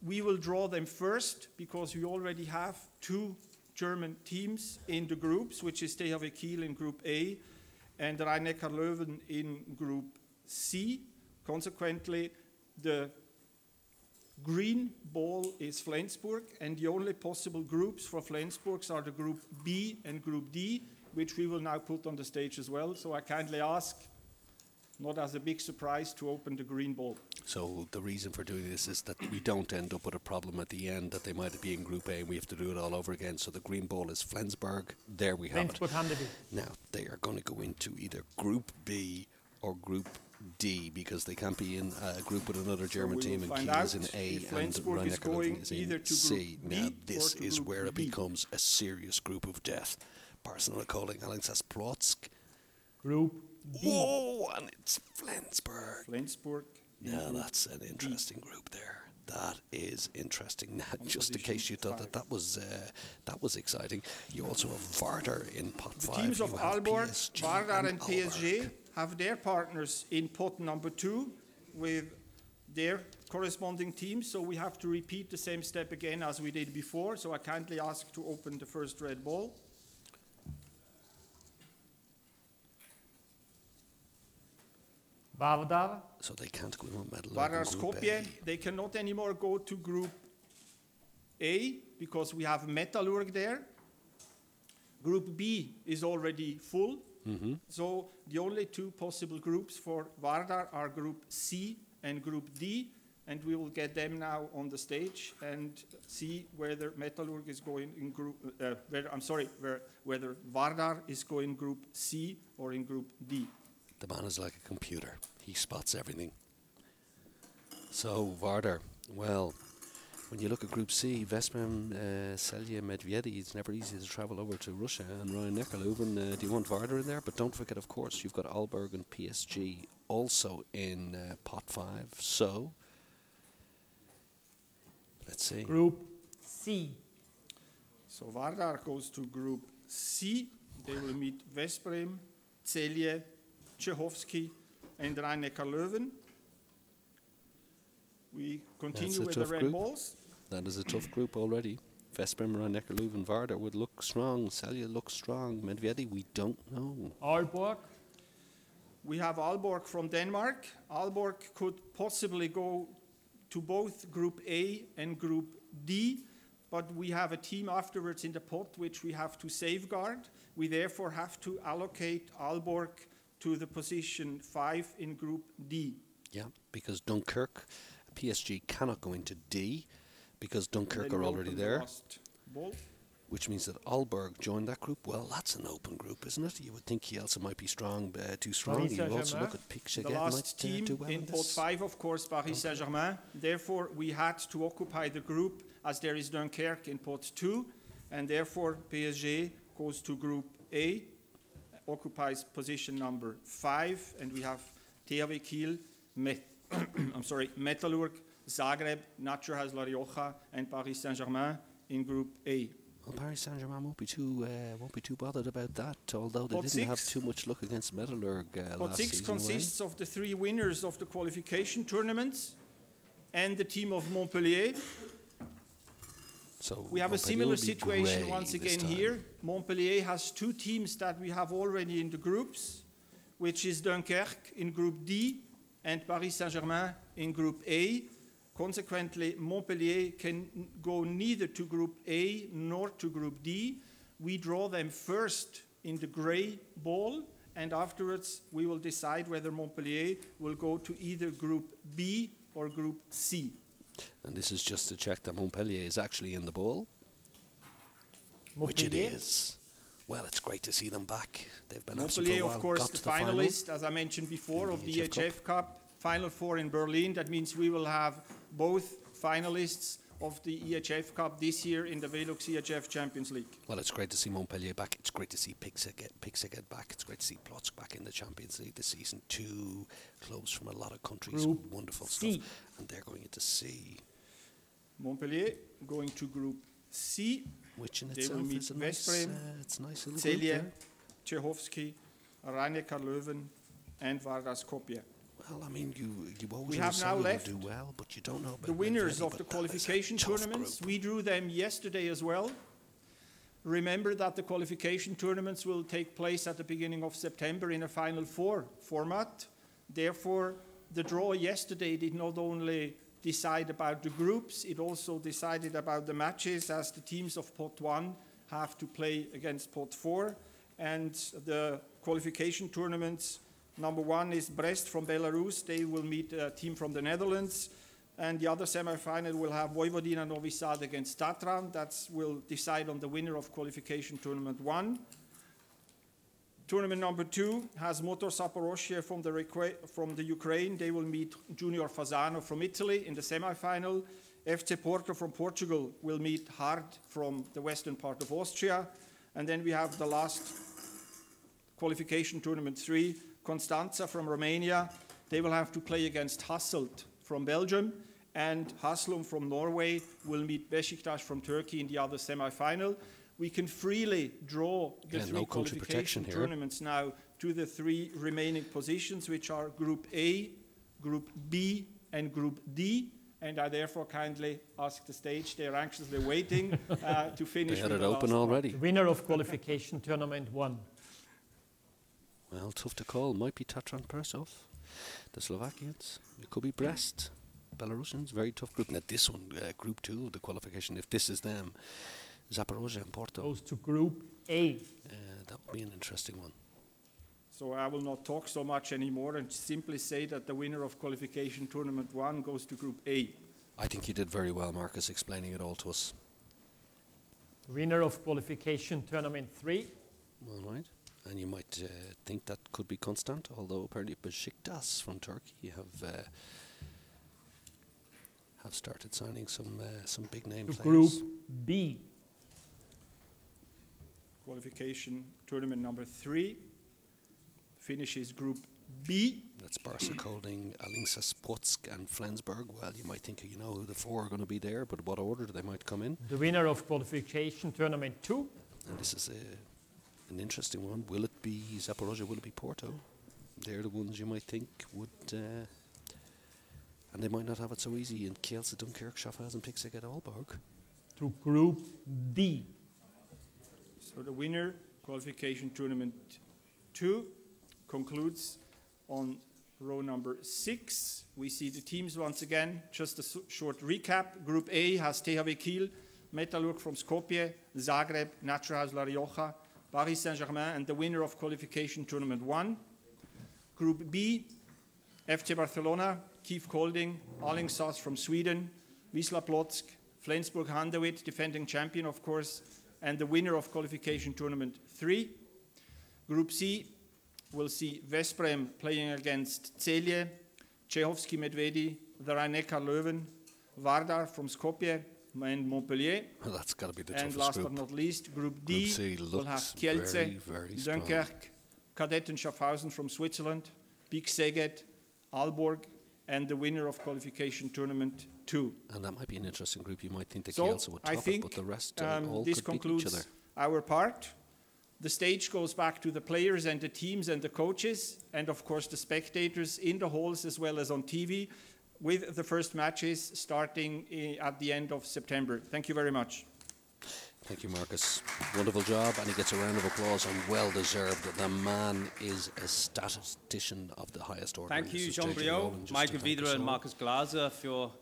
Speaker 6: We will draw them first because we already have 2 German teams in the groups, which is THW Kiel in Group A and Rhein-Neckar-Löwen in Group C. Consequently, the green ball is Flensburg, and the only possible groups for Flensburg are the Group B and Group D, which we will now put on the stage as well. So I kindly ask, not as a big surprise, to open the green ball.
Speaker 1: So the reason for doing this is that we don't end up with a problem at the end that they might be in Group A and we have to do it all over again. So the green ball is Flensburg. There we have it.
Speaker 7: Flensburg-Handewitt.
Speaker 1: Now, they are going to go into either Group B or Group D because they can't be in a group with another German
Speaker 6: we
Speaker 1: team
Speaker 6: will
Speaker 1: and
Speaker 6: find
Speaker 1: Kiel is
Speaker 6: out
Speaker 1: in A
Speaker 6: if
Speaker 1: and
Speaker 6: Flensburg is
Speaker 1: Rhein-Neckar-Löwen
Speaker 6: going
Speaker 1: is
Speaker 6: either
Speaker 1: in
Speaker 6: to
Speaker 1: C.
Speaker 6: Group
Speaker 1: Now,
Speaker 6: B
Speaker 1: this
Speaker 6: or to
Speaker 1: is
Speaker 6: Group
Speaker 1: where it
Speaker 6: B.
Speaker 1: becomes a serious group of death. Barcelona, Kolding, Alingsås, Płock.
Speaker 7: Group B.
Speaker 1: Whoa, and it's Flensburg.
Speaker 6: Flensburg.
Speaker 1: Yeah, that's an interesting group there. That is interesting. Now, just in case you thought that was exciting, you also have Vardar in pot
Speaker 6: The
Speaker 1: 5.
Speaker 6: teams of
Speaker 1: You have
Speaker 6: Aalborg,
Speaker 1: PSG
Speaker 6: Vardar and PSG
Speaker 1: Aalborg.
Speaker 6: have their partners in pot number 2 with their corresponding teams. So we have to repeat the same step again as we did before. So I kindly ask to open the first red ball.
Speaker 7: Vardar.
Speaker 1: So they can't go in with medal.
Speaker 6: Vardar Skopje, they cannot anymore go to Group A because we have Metalurg there. Group B is already full. So the only 2 possible groups for Vardar are Group C and Group D. and we will get them now on the stage and see whether Metallurg is going in group, whether Vardar is going group C or in group D.
Speaker 1: The man is like a computer. He spots everything. So, Vardar, well, when you look at Group C, Veszprém, Celje, Medvedi, it's never easy to travel over to Russia, and Rhein-Neckar Leuven. Do you want Vardar in there? But don't forget, of course, you've got Aalborg and PSG also in pot 5. So, let's see.
Speaker 7: Group C.
Speaker 6: So Vardar goes to Group C. They will meet Veszprém, Celje, Čechovský, and Rhein-Neckar Leuven. We continue with the red
Speaker 1: group.
Speaker 6: balls.
Speaker 1: That is a tough group already. Veszprém, Rhein-Neckar Leuven, Vardar would look strong. Celje looks strong. Medvedi, we don't know.
Speaker 7: Aalborg.
Speaker 6: We have Aalborg from Denmark. Aalborg could possibly go to both Group A and Group D, but we have a team afterwards in the pot which we have to safeguard. We therefore have to allocate Aalborg to the position 5 in Group D.
Speaker 1: Yeah, because Dunkirk, PSG cannot go into D because Dunkirk are already there, which means that Aalborg joined that group. Well, that's an open group, isn't it? You would think Kielce might be strong, too strong. You also look at Pick
Speaker 6: The last team in pot 5, of course, Paris Saint-Germain. Therefore, we had to occupy the group as there is Dunkirk in pot 2, and therefore PSG goes to Group A, occupies position number 5, and we have THW Kiel, Metallurg, Zagreb, Naturhaus La Rioja, and Paris Saint-Germain in Group A.
Speaker 1: Well, Paris Saint-Germain won't be too bothered about that, although they didn't have too much luck against Metallurg
Speaker 6: Pot
Speaker 1: last
Speaker 6: 6
Speaker 1: season.
Speaker 6: consists of the 3 winners of the qualification tournaments and the team of Montpellier.
Speaker 1: So
Speaker 6: we have a
Speaker 1: Montpellier
Speaker 6: similar
Speaker 1: will be
Speaker 6: situation
Speaker 1: grey
Speaker 6: once
Speaker 1: this
Speaker 6: again
Speaker 1: time.
Speaker 6: here. Montpellier has 2 teams that we have already in the groups, which is Dunkirk in Group D and Paris Saint-Germain in Group A. Consequently, Montpellier can go neither to Group A nor to Group D. We draw them first in the grey ball, and afterwards we will decide whether Montpellier will go to either Group B or Group C.
Speaker 1: And this is just to check that Montpellier is actually in the ball, which it
Speaker 7: Montpellier.
Speaker 1: is. Well, it's great to see them back. They've been absent for a
Speaker 6: Montpellier,
Speaker 1: while.
Speaker 6: of course,
Speaker 1: got
Speaker 6: the
Speaker 1: to the final.
Speaker 6: finalist, as I mentioned before,
Speaker 1: in
Speaker 6: of
Speaker 1: the
Speaker 6: the
Speaker 1: EHF
Speaker 6: EHF Cup. Final 4 in Berlin. That means we will have both finalists of the EHF Cup this year in the Velux EHF Champions League.
Speaker 1: Well, it's great to see Montpellier back. It's great to see Picksaget back. It's great to see Plotzk back in the Champions League this season. 2 clubs from a lot of countries.
Speaker 7: Group
Speaker 1: Wonderful
Speaker 7: C.
Speaker 1: stuff. And they're going into C,
Speaker 6: Montpellier going to Group C.
Speaker 1: which in
Speaker 6: They
Speaker 1: itself
Speaker 6: will meet
Speaker 1: is a nice,
Speaker 6: Veszprém,
Speaker 1: it's a nice little group
Speaker 6: Celje,
Speaker 1: there.
Speaker 6: Čechovský, Rhein-Neckar Leuven, and Vardar Skopje.
Speaker 1: Well, I mean, you always
Speaker 6: We have now
Speaker 1: will
Speaker 6: left
Speaker 1: do well, but you don't know about
Speaker 6: The winners
Speaker 1: Medvedi,
Speaker 6: of the
Speaker 1: but that is a
Speaker 6: qualification
Speaker 1: tough
Speaker 6: tournaments,
Speaker 1: group.
Speaker 6: we drew them yesterday as well. Remember that the qualification tournaments will take place at the beginning of September in a Final 4 format. Therefore, the draw yesterday did not only decide about the groups, it also decided about the matches, as the teams of Pot 1 have to play against Pot 4. And the qualification tournaments, number 1 is Brest from Belarus. They will meet a team from the Netherlands. And the other semi-final will have Vojvodina Novi Sad against Tatran. That will decide on the winner of qualification tournament 1. Tournament number 2 has Motor Zaporozhye from the Ukraine. They will meet Junior Fasano from Italy in the semi-final. FC Porto from Portugal will meet Hard from the western part of Austria. And then we have the last qualification tournament 3, Constanța from Romania. They will have to play against Hasselt from Belgium, and Haslum from Norway will meet Beşiktaş from Turkey in the other semi-final. We can freely draw the 3
Speaker 1: no country protection
Speaker 6: qualification
Speaker 1: here.
Speaker 6: tournaments now to the 3 remaining positions, which are Group A, Group B, and Group D. And I therefore kindly ask the stage, they are anxiously waiting to finish.
Speaker 1: They had
Speaker 6: with
Speaker 1: it
Speaker 6: the
Speaker 1: open
Speaker 6: last one.
Speaker 1: already.
Speaker 7: The winner of qualification tournament 1.
Speaker 1: Well, tough to call. Might be Tatran Persov, the Slovakians. It could be Brest, Belarusians. Very tough group. Now this one, Group 2, the qualification, if this is them, Zaporozhye and Porto.
Speaker 7: Goes to Group A.
Speaker 1: That would be an interesting one.
Speaker 6: So I will not talk so much anymore and simply say that the winner of qualification tournament 1 goes to Group A.
Speaker 1: I think you did very well, Marcus, explaining it all to us.
Speaker 7: Winner of qualification tournament 3.
Speaker 1: All right. And you might think that could be Constant, although apparently Besiktas from Turkey have started signing some big name players.
Speaker 7: Group B.
Speaker 6: Qualification tournament number 3 finishes Group B.
Speaker 1: That's Barca Kolding, Alingsås, Płock and Flensburg. Well, you might think you know who the 4 are going to be there, but what order they might come in.
Speaker 7: The winner of qualification tournament 2.
Speaker 1: And this is an interesting one. Will it be Zaporozhye? Will it be Porto? They're the ones you might think would... and they might not have it so easy in Kielce, Dunkirk, Schaffhausen, Pixig, Aalborg.
Speaker 7: To Group D.
Speaker 6: So the winner, qualification tournament 2, concludes on row number 6. We see the teams once again. Just a short recap. Group A has THW Kiel, Metalurg from Skopje, Zagreb, Naturhaus La Rioja, Paris Saint-Germain, and the winner of qualification tournament 1. Group B, FC Barcelona, Kiev Kolding, Alingsås from Sweden, Wisla Płock, Flensburg Handewitt, defending champion of course, and the winner of qualification tournament 3. Group C will see Vesprem playing against Celje, Čechovský Medvedi, the Rhein-Neckar Löwen, Vardar from Skopje, and Montpellier.
Speaker 1: Well, that's got to be the
Speaker 6: and
Speaker 1: toughest
Speaker 6: last
Speaker 1: group.
Speaker 6: but not least, Group D
Speaker 1: Group C
Speaker 6: will have
Speaker 1: looks
Speaker 6: Kielce,
Speaker 1: very, very strong.
Speaker 6: Dunkirk, Cadet and Schaffhausen from Switzerland, Big Szeged, Aalborg, and the winner of qualification tournament 2.
Speaker 1: And that might be an interesting group. You might think the
Speaker 6: So
Speaker 1: Kielce would
Speaker 6: I
Speaker 1: top
Speaker 6: think
Speaker 1: it, but the rest all
Speaker 6: this
Speaker 1: could beat each other.
Speaker 6: concludes our part. The stage goes back to the players and the teams and the coaches, and of course the spectators in the halls as well as on TV, with the first matches starting at the end of September. Thank you very much.
Speaker 1: Thank you, Marcus. Wonderful job, and he gets a round of applause, and well deserved. The man is a statistician of the highest order.
Speaker 2: Thank you,
Speaker 1: This is
Speaker 2: Jean
Speaker 1: JJ
Speaker 2: Briot,
Speaker 1: Rowland, just
Speaker 2: Michael
Speaker 1: to thank us
Speaker 2: Wieder and
Speaker 1: all.
Speaker 2: Marcus Glaser for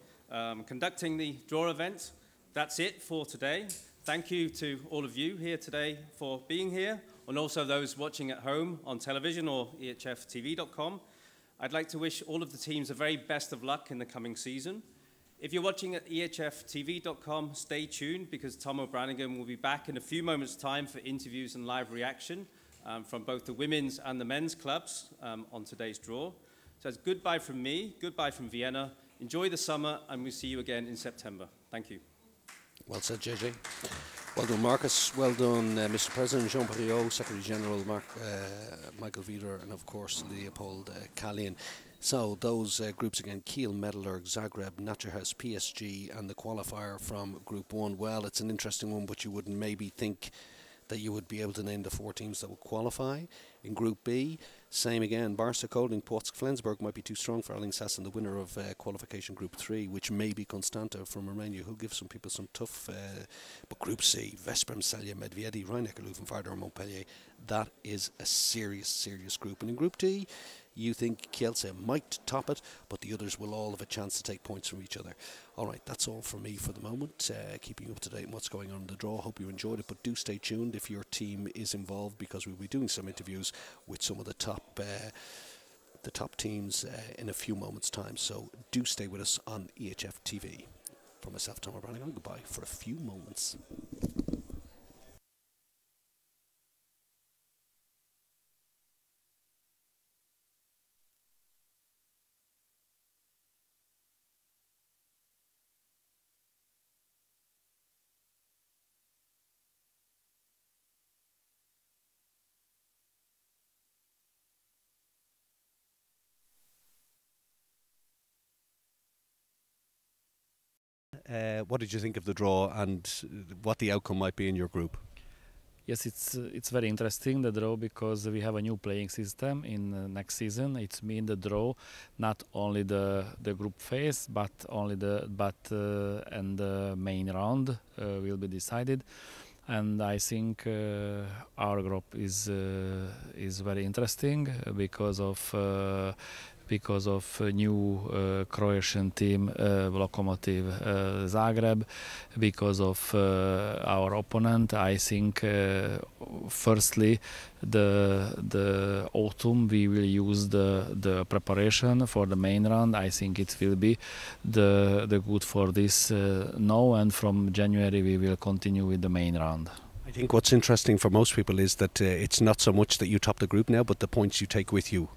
Speaker 2: conducting the draw event. That's it for today. Thank you to all of you here today for being here, and also those watching at home on television or ehftv.com. I'd like to wish all of the teams the very best of luck in the coming season. If you're watching at ehftv.com, stay tuned because Tom O'Branigan will be back in a few moments' time for interviews and live reaction from both the women's and the men's clubs on today's draw. So it's goodbye from me, goodbye from Vienna. Enjoy the summer, and we'll see you again in September. Thank you.
Speaker 1: Well said, JJ. Well done, Marcus. Well done, Mr. President, Jean Briot, Secretary General Michael Wieder, and of course Leopold Kalin. So those groups again: Kiel, Metalurg, Zagreb, Naturhaus, PSG, and the qualifier from Group 1. Well, it's an interesting one, but you wouldn't maybe think that you would be able to name the 4 teams that would qualify. In Group B, same again, Barca, Kolding, Płock, Flensburg might be too strong for Alingsås, and the winner of qualification Group 3, which may be Constanta from Romania, who'll give some people some tough... but Group C, Vesprem, Celje, Medvedi, Rhein-Neckar Löwen, Vardar, Montpellier, that is a serious, serious group. And in Group D, you think Kielce might top it, but the others will all have a chance to take points from each other. All right, that's all from me for the moment. Keeping you up to date on what's going on in the draw. Hope you enjoyed it, but do stay tuned if your team is involved, because we'll be doing some interviews with some of the top teams in a few moments' time. So do stay with us on EHF TV. For myself, Tom O'Branigan, goodbye for a few moments. What did you think of the draw and what the outcome might be in your group?
Speaker 9: Yes, it's very interesting, the draw, because we have a new playing system in next season. It means the draw, not only the group phase, but and the main round will be decided. And I think our group is very interesting because of because of new Croatian team, Lokomotiv Zagreb, because of our opponent. I think firstly the autumn we will use the preparation for the main round. I think it will be the good for this now, and from January we will continue with the main round.
Speaker 1: I think what's interesting for most people is that it's not so much that you top the group now, but the points you take with you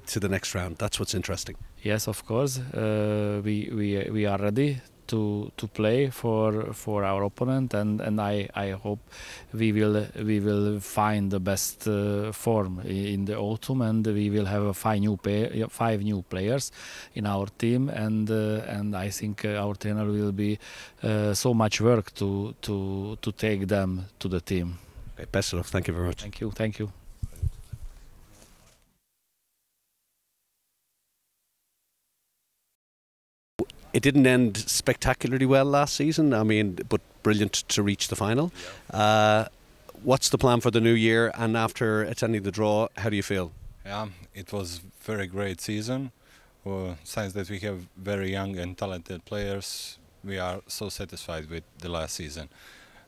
Speaker 1: to the next round. That's what's interesting.
Speaker 9: Yes, of course. We are ready to play for our opponent, and I hope we will find the best form in the autumn, and we will have five new players in our team, and I think our trainer will be so much work to take them to the team.
Speaker 1: Okay, best of luck. Thank you very much.
Speaker 9: Thank you. Thank you.
Speaker 1: It didn't end spectacularly well last season, I mean, but brilliant to reach the final. What's the plan for the new year, and after attending the draw, how do you feel?
Speaker 10: Yeah, it was very great season. Since that we have very young and talented players, we are so satisfied with the last season.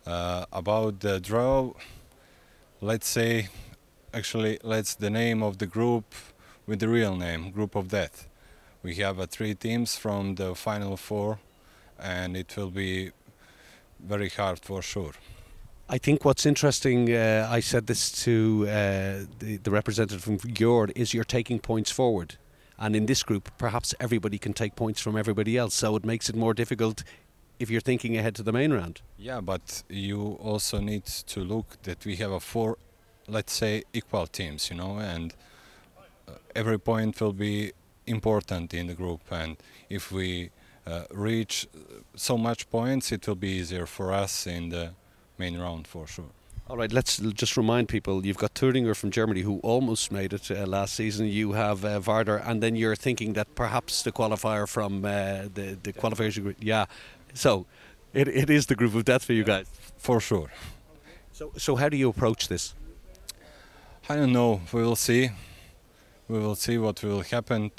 Speaker 10: About the draw, let's say, actually, let's the name of the group with the real name, Group of Death. We have 3 teams from the final 4, and it will be very hard for sure.
Speaker 1: I think what's interesting, I said this to the representative from Gjord, is you're taking points forward. And in this group, perhaps everybody can take points from everybody else, so it makes it more difficult if you're thinking ahead to the main round.
Speaker 10: Yeah, but you also need to look that we have 4, let's say, equal teams, you know, and every point will be important in the group, and if we reach so much points, it will be easier for us in the main round for sure.
Speaker 1: All right, let's just remind people, you've got Thüringer from Germany who almost made it last season. You have Varder, and then you're thinking that perhaps the qualifier from the qualification group. Yeah, so it is the group of death for you guys.
Speaker 10: For sure.
Speaker 1: So how do you approach this?
Speaker 10: I don't know, we will see. We will see what will happen.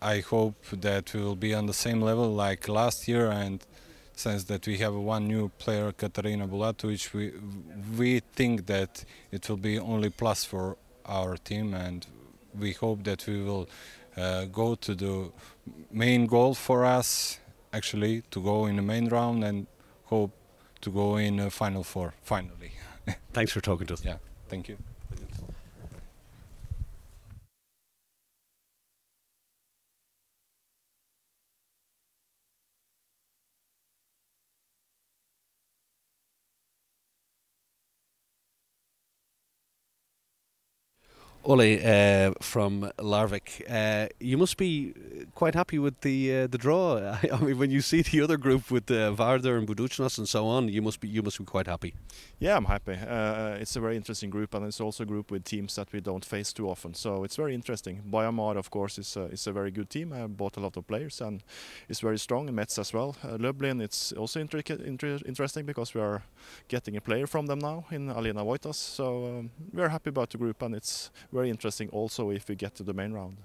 Speaker 10: I hope that we will be on the same level like last year, and since that we have one new player, Katarina Bulatovic, we think that it will be only plus for our team, and we hope that we will go to the main goal for us, actually, to go in the main round, and hope to go in the final 4, finally.
Speaker 1: Thanks for talking to us.
Speaker 10: Yeah, thank you.
Speaker 1: Ole from Larvik, you must be quite happy with the draw. I mean, when you see the other group with Varder and Budućnost and so on, you must be quite happy.
Speaker 11: Yeah, I'm happy. It's a very interesting group, and it's also a group with teams that we don't face too often. So it's very interesting. Bayamar, of course, is a very good team. I bought a lot of players, and it's very strong. Metz as well. Lublin, it's also interesting because we are getting a player from them now in Alina Vojtas. So we're happy about the group, and it's very interesting also if we get to the main round.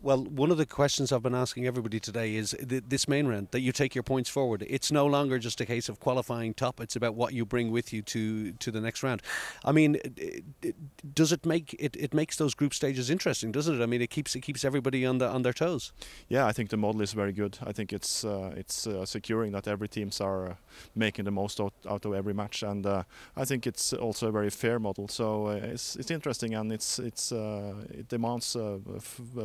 Speaker 1: Well, one of the questions I've been asking everybody today is this main round, that you take your points forward. It's no longer just a case of qualifying top, it's about what you bring with you to the next round. I mean, does it make it makes those group stages interesting, doesn't it? I mean, it keeps everybody on their toes.
Speaker 11: Yeah, I think the model is very good. I think it's securing that every teams are making the most out of every match, and I think it's also a very fair model. So it's interesting, and it demands a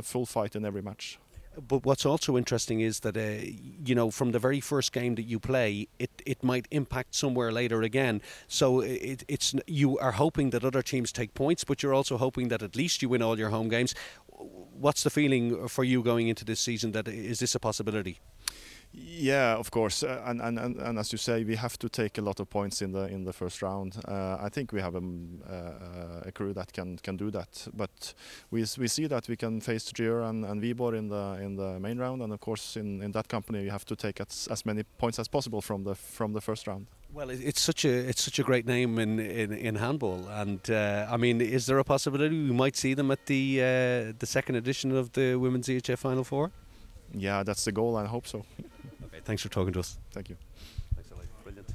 Speaker 11: full fight in every match.
Speaker 1: But what's also interesting is that you know, from the very first game that you play, it might impact somewhere later again. So it's you are hoping that other teams take points, but you're also hoping that at least you win all your home games. What's the feeling for you going into this season? That is this a possibility?
Speaker 11: Yeah, of course, and as you say, we have to take a lot of points in the first round. I think we have a crew that can do that, but we see that we can face Gier and Vibor in the main round, and of course in that company we have to take as many points as possible from the first round.
Speaker 1: Well, it's such a great name in handball, and I mean, is there a possibility we might see them at the second edition of the Women's EHF Final Four?
Speaker 11: Yeah, that's the goal, and I hope so.
Speaker 1: Okay, thanks for talking to us.
Speaker 11: Thank you.
Speaker 1: Thanks a lot. Brilliant.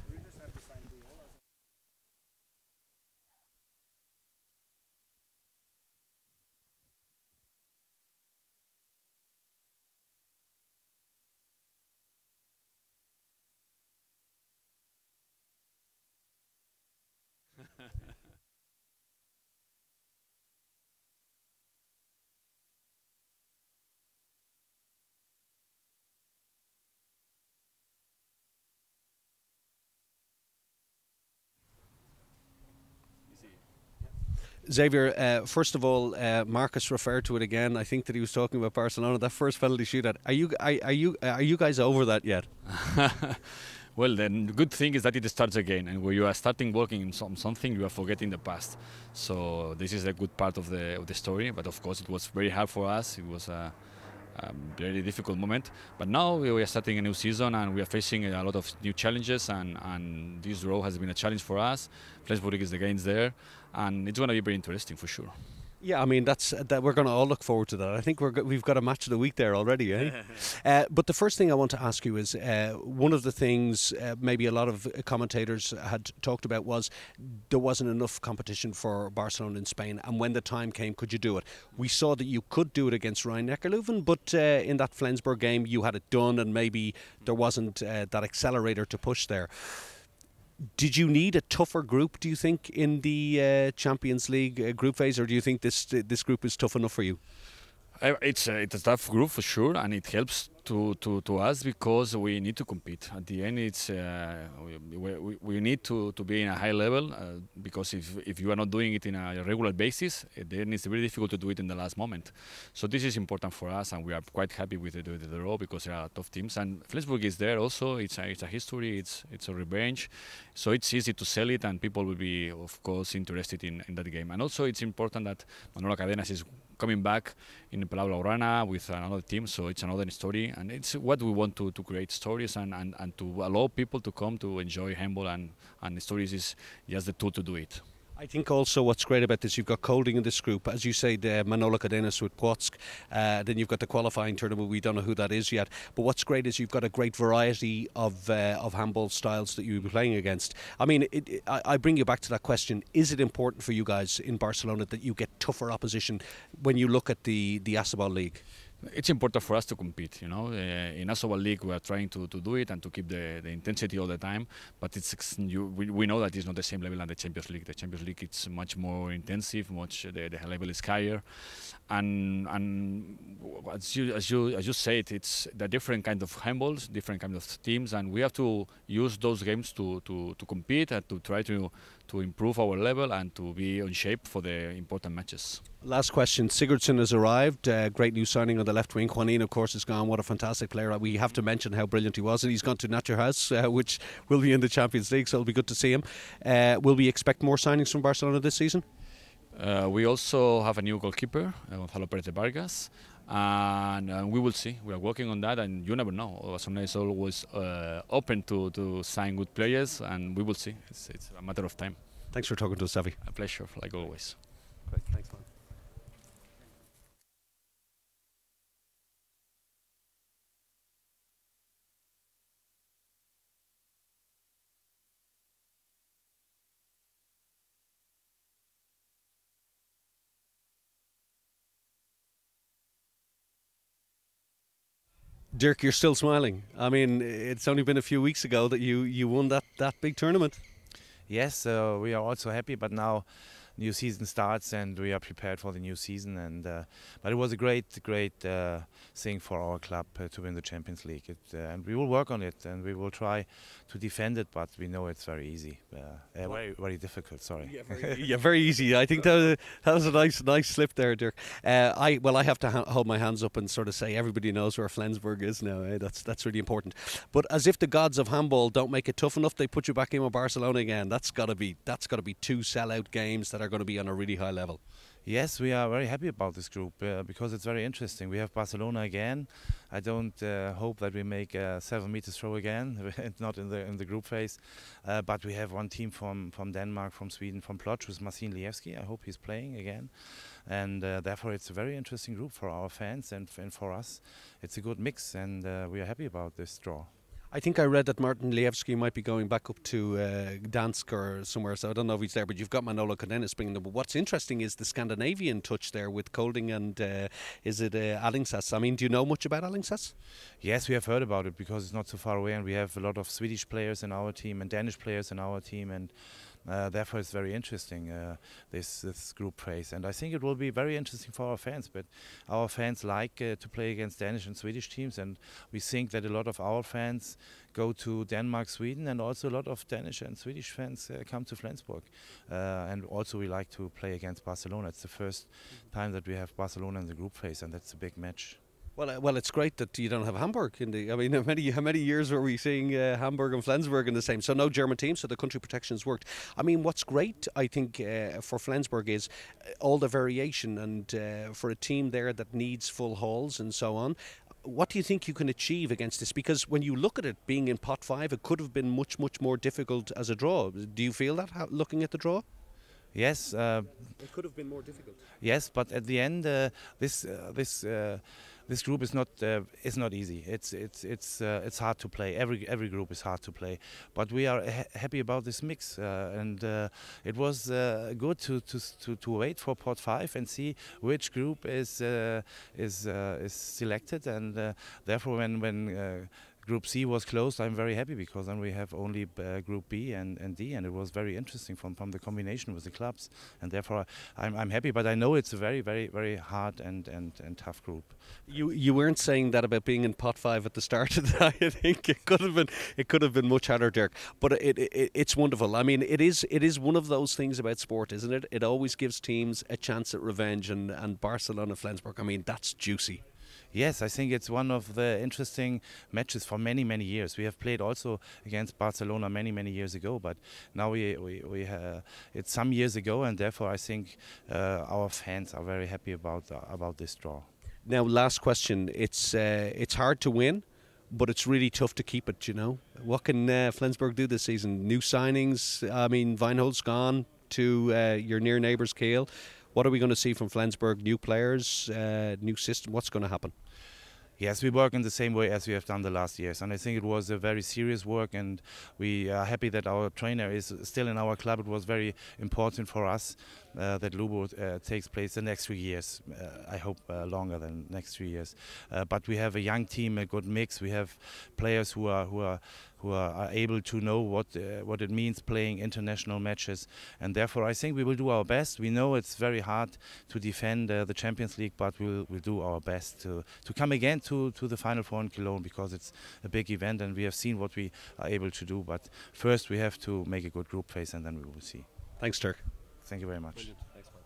Speaker 1: Xavier, first of all, Marcus referred to it again. I think that he was talking about Barcelona. That first penalty shootout. Are you guys over that yet?
Speaker 12: Well, the good thing is that it starts again, and when you are starting working in something, you are forgetting the past. So this is a good part of the story. But of course, it was very hard for us. It was a very difficult moment. But now we are starting a new season, and we are facing a lot of new challenges. And this draw has been a challenge for us. Flensburg is against there, and it's going to be very interesting for sure.
Speaker 1: Yeah, I mean that we're going to all look forward to that. I think we've got a match of the week there already, eh? But the first thing I want to ask you is one of the things maybe a lot of commentators had talked about was there wasn't enough competition for Barcelona in Spain, and when the time came, could you do it? We saw that you could do it against Rhein-Neckar-Löwen, but in that Flensburg game you had it done, and maybe there wasn't that accelerator to push there. Did you need a tougher group, do you think, in the Champions League group phase, or do you think this group is tough enough for you?
Speaker 12: It's a tough group for sure, and it helps to us because we need to compete. At the end, it's we need to be in a high level because if you are not doing it in a regular basis, then it's very difficult to do it in the last moment. So this is important for us, and we are quite happy with the draw because there are tough teams. And Flensburg is there also. It's a history. It's a revenge. So it's easy to sell it, and people will be, of course, interested in that game. And also, it's important that Manolo Cadenas is coming back in Palau Blaugrana with another team, so it's another story, and it's what we want to create stories and to allow people to come to enjoy handball, and the stories is just the tool to do it.
Speaker 1: I think also what's great about this, you've got Kolding in this group, as you say, the Manolo Cadenas with Płock, then you've got the qualifying tournament, we don't know who that is yet, but what's great is you've got a great variety of handball styles that you'll be playing against. I mean, I bring you back to that question, is it important for you guys in Barcelona that you get tougher opposition when you look at the ASOBAL League?
Speaker 12: It's important for us to compete, you know. In ASOBAL League, we are trying to do it and to keep the intensity all the time. But we know that it's not the same level as the Champions League. The Champions League it's much more intensive, the level is higher, and as you said, it's the different kind of handballs, different kind of teams, and we have to use those games to compete and to try to improve our level and to be on shape for the important matches.
Speaker 1: Last question. Sigurdsson has arrived. Great new signing on the left wing. Juanin, of course, is gone. What a fantastic player. We have to mention how brilliant he was. And he's gone to Naturhaus, which will be in the Champions League, so it'll be good to see him. Will we expect more signings from Barcelona this season?
Speaker 12: We also have a new goalkeeper, Gonzalo Pérez de Vargas. And we will see. We are working on that, and you never know. Barcelona is always open to sign good players, and we will see. It's a matter of time.
Speaker 1: Thanks for talking to us, Savi.
Speaker 12: A pleasure, like always.
Speaker 1: Great, thanks, man. Dirk, you're still smiling. I mean, it's only been a few weeks ago that you won that big tournament.
Speaker 13: Yes, we are also happy, but now new season starts, and we are prepared for the new season. And but it was a great thing for our club to win the Champions League. And we will work on it, and we will try to defend it. But we know it's very easy, very difficult. Sorry.
Speaker 1: Yeah, very easy. I think that was a nice slip there, Dirk. I have to hold my hands up and sort of say everybody knows where Flensburg is now. That's really important. But as if the gods of handball don't make it tough enough, they put you back in with Barcelona again. That's got to be 2 sellout games that are going to be on a really high level.
Speaker 13: Yes, we are very happy about this group because it's very interesting. We have Barcelona again. I don't hope that we make a 7-meter throw again, not in the group phase. But we have one team from Denmark, from Sweden, from Plotch, with Marcin Lievski. I hope he's playing again. And therefore it's a very interesting group for our fans and for us. It's a good mix, and we are happy about this draw.
Speaker 1: I think I read that Martin Lievski might be going back up to Gdansk or somewhere, so I don't know if he's there, but you've got Manolo Cadenas bringing them. But what's interesting is the Scandinavian touch there with Kolding and is it Alingsås? I mean, do you know much about Alingsås?
Speaker 13: Yes, we have heard about it because it's not so far away, and we have a lot of Swedish players in our team and Danish players in our team, and therefore it's very interesting, this group phase. And I think it will be very interesting for our fans, but our fans like to play against Danish and Swedish teams, and we think that a lot of our fans go to Denmark, Sweden, and also a lot of Danish and Swedish fans come to Flensburg. And also we like to play against Barcelona. It's the first time that we have Barcelona in the group phase, and that's a big match.
Speaker 1: Well, it's great that you don't have Hamburg in the. I mean, how many years were we seeing Hamburg and Flensburg in the same? So no German team, so the country protections worked. I mean, what's great, I think, for Flensburg is all the variation, and for a team there that needs full halls and so on. What do you think you can achieve against this? Because when you look at it, being in pot 5, it could have been much more difficult as a draw. Do you feel that looking at the draw?
Speaker 13: Yes.
Speaker 1: It could have been more difficult.
Speaker 13: Yes, but at the end, this group is not easy. It's hard to play. Every group is hard to play, but we are happy about this mix, and it was good to wait for pot 5 and see which group is selected, and therefore when Group C was closed, I'm very happy because then we have only Group B and D, and it was very interesting from the combination with the clubs, and therefore I'm happy. But I know it's a very hard and tough group.
Speaker 1: You weren't saying that about being in pot 5 at the start of that. I think it could have been much harder, Dirk. But it's wonderful. I mean, it is one of those things about sport, isn't it? It always gives teams a chance at revenge, and Barcelona, Flensburg. I mean, that's juicy.
Speaker 13: Yes, I think it's one of the interesting matches for many years. We have played also against Barcelona many years ago, but now it's some years ago, and therefore I think our fans are very happy about this draw.
Speaker 1: Now, last question. It's hard to win, but it's really tough to keep it. You know, what can Flensburg do this season? New signings. I mean, Weinhold's gone to your near neighbours Kiel. What are we going to see from Flensburg? New players, new system? What's going to happen?
Speaker 13: Yes, we work in the same way as we have done the last years, and I think it was a very serious work, and we are happy that our trainer is still in our club. It was very important for us that Lubo takes place the next 3 years. I hope longer than next 3 years. But we have a young team, a good mix. We have players who are able to know what it means playing international matches, and therefore I think we will do our best. We know it's very hard to defend the Champions League, but we'll do our best to come again to the Final Four in Cologne, because it's a big event and we have seen what we are able to do. But first we have to make a good group phase, and then we will see.
Speaker 1: Thanks, Dirk.
Speaker 13: Thank you very much.
Speaker 1: Brilliant. Thanks, Mark.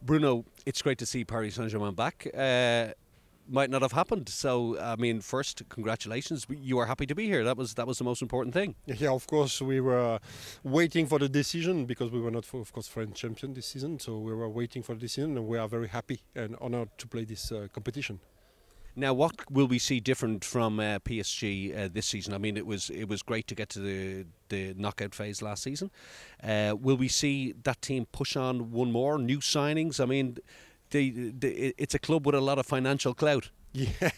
Speaker 1: Bruno, it's great to see Paris Saint-Germain back. Might not have happened. So, I mean, first, congratulations. You are happy to be here. That was the most important thing.
Speaker 14: Yeah, of course, we were waiting for the decision because we were not, of course, French champion this season. So we were waiting for the decision, and we are very happy and honored to play this competition.
Speaker 1: Now, what will we see different from PSG this season? I mean, it was great to get to the knockout phase last season. Will we see that team push on one more, new signings? I mean, it's a club with a lot of financial clout.
Speaker 14: Yeah,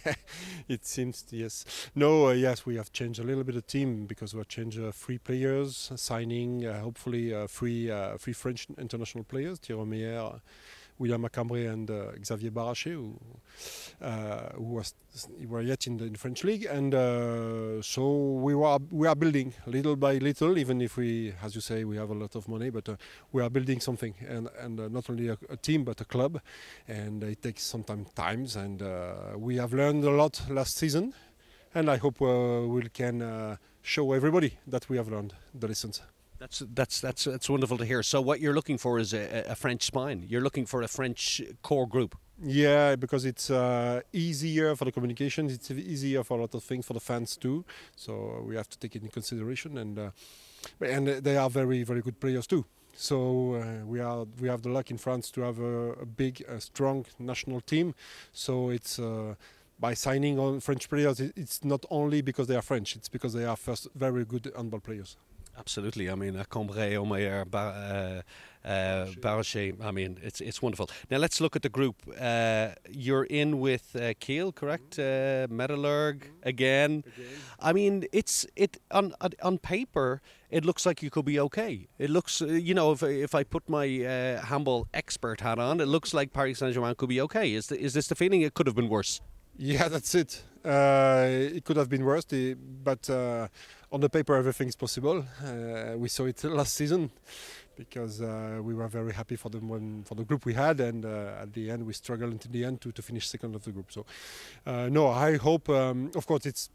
Speaker 14: it seems, yes. No, yes, we have changed a little bit of team because we have changed 3 players, signing hopefully 3 French international players, Thierry Meyer, William Macambre and Xavier Baraché, who were yet in the French league, and so we are building little by little, even if we, as you say, we have a lot of money, but we are building something, and not only a team but a club, and it takes sometimes times, and we have learned a lot last season, and I hope we can show everybody that we have learned the lessons.
Speaker 1: That's wonderful to hear. So what you're looking for is a French spine. You're looking for a French core group.
Speaker 14: Yeah, because it's easier for the communication. It's easier for a lot of things for the fans too. So we have to take it in consideration, and they are very, very good players too. So we have the luck in France to have a big, strong national team. So it's. By signing on French players, it's not only because they are French. It's because they are first very good handball players.
Speaker 1: Absolutely. I mean, Cambrai, Omeyer, Baraché. I mean, it's wonderful. Now let's look at the group. You're in with Kiel, correct? Metallurg again. I mean, on paper it looks like you could be okay. It looks, if I put my handball expert hat on, it looks like Paris Saint-Germain could be okay. Is this the feeling? It could have been worse.
Speaker 14: Yeah, that's it. It could have been worse, but on the paper everything's possible. We saw it last season because we were very happy for the group we had, and at the end we struggled until the end to finish second of the group. So no, I hope. Of course, it's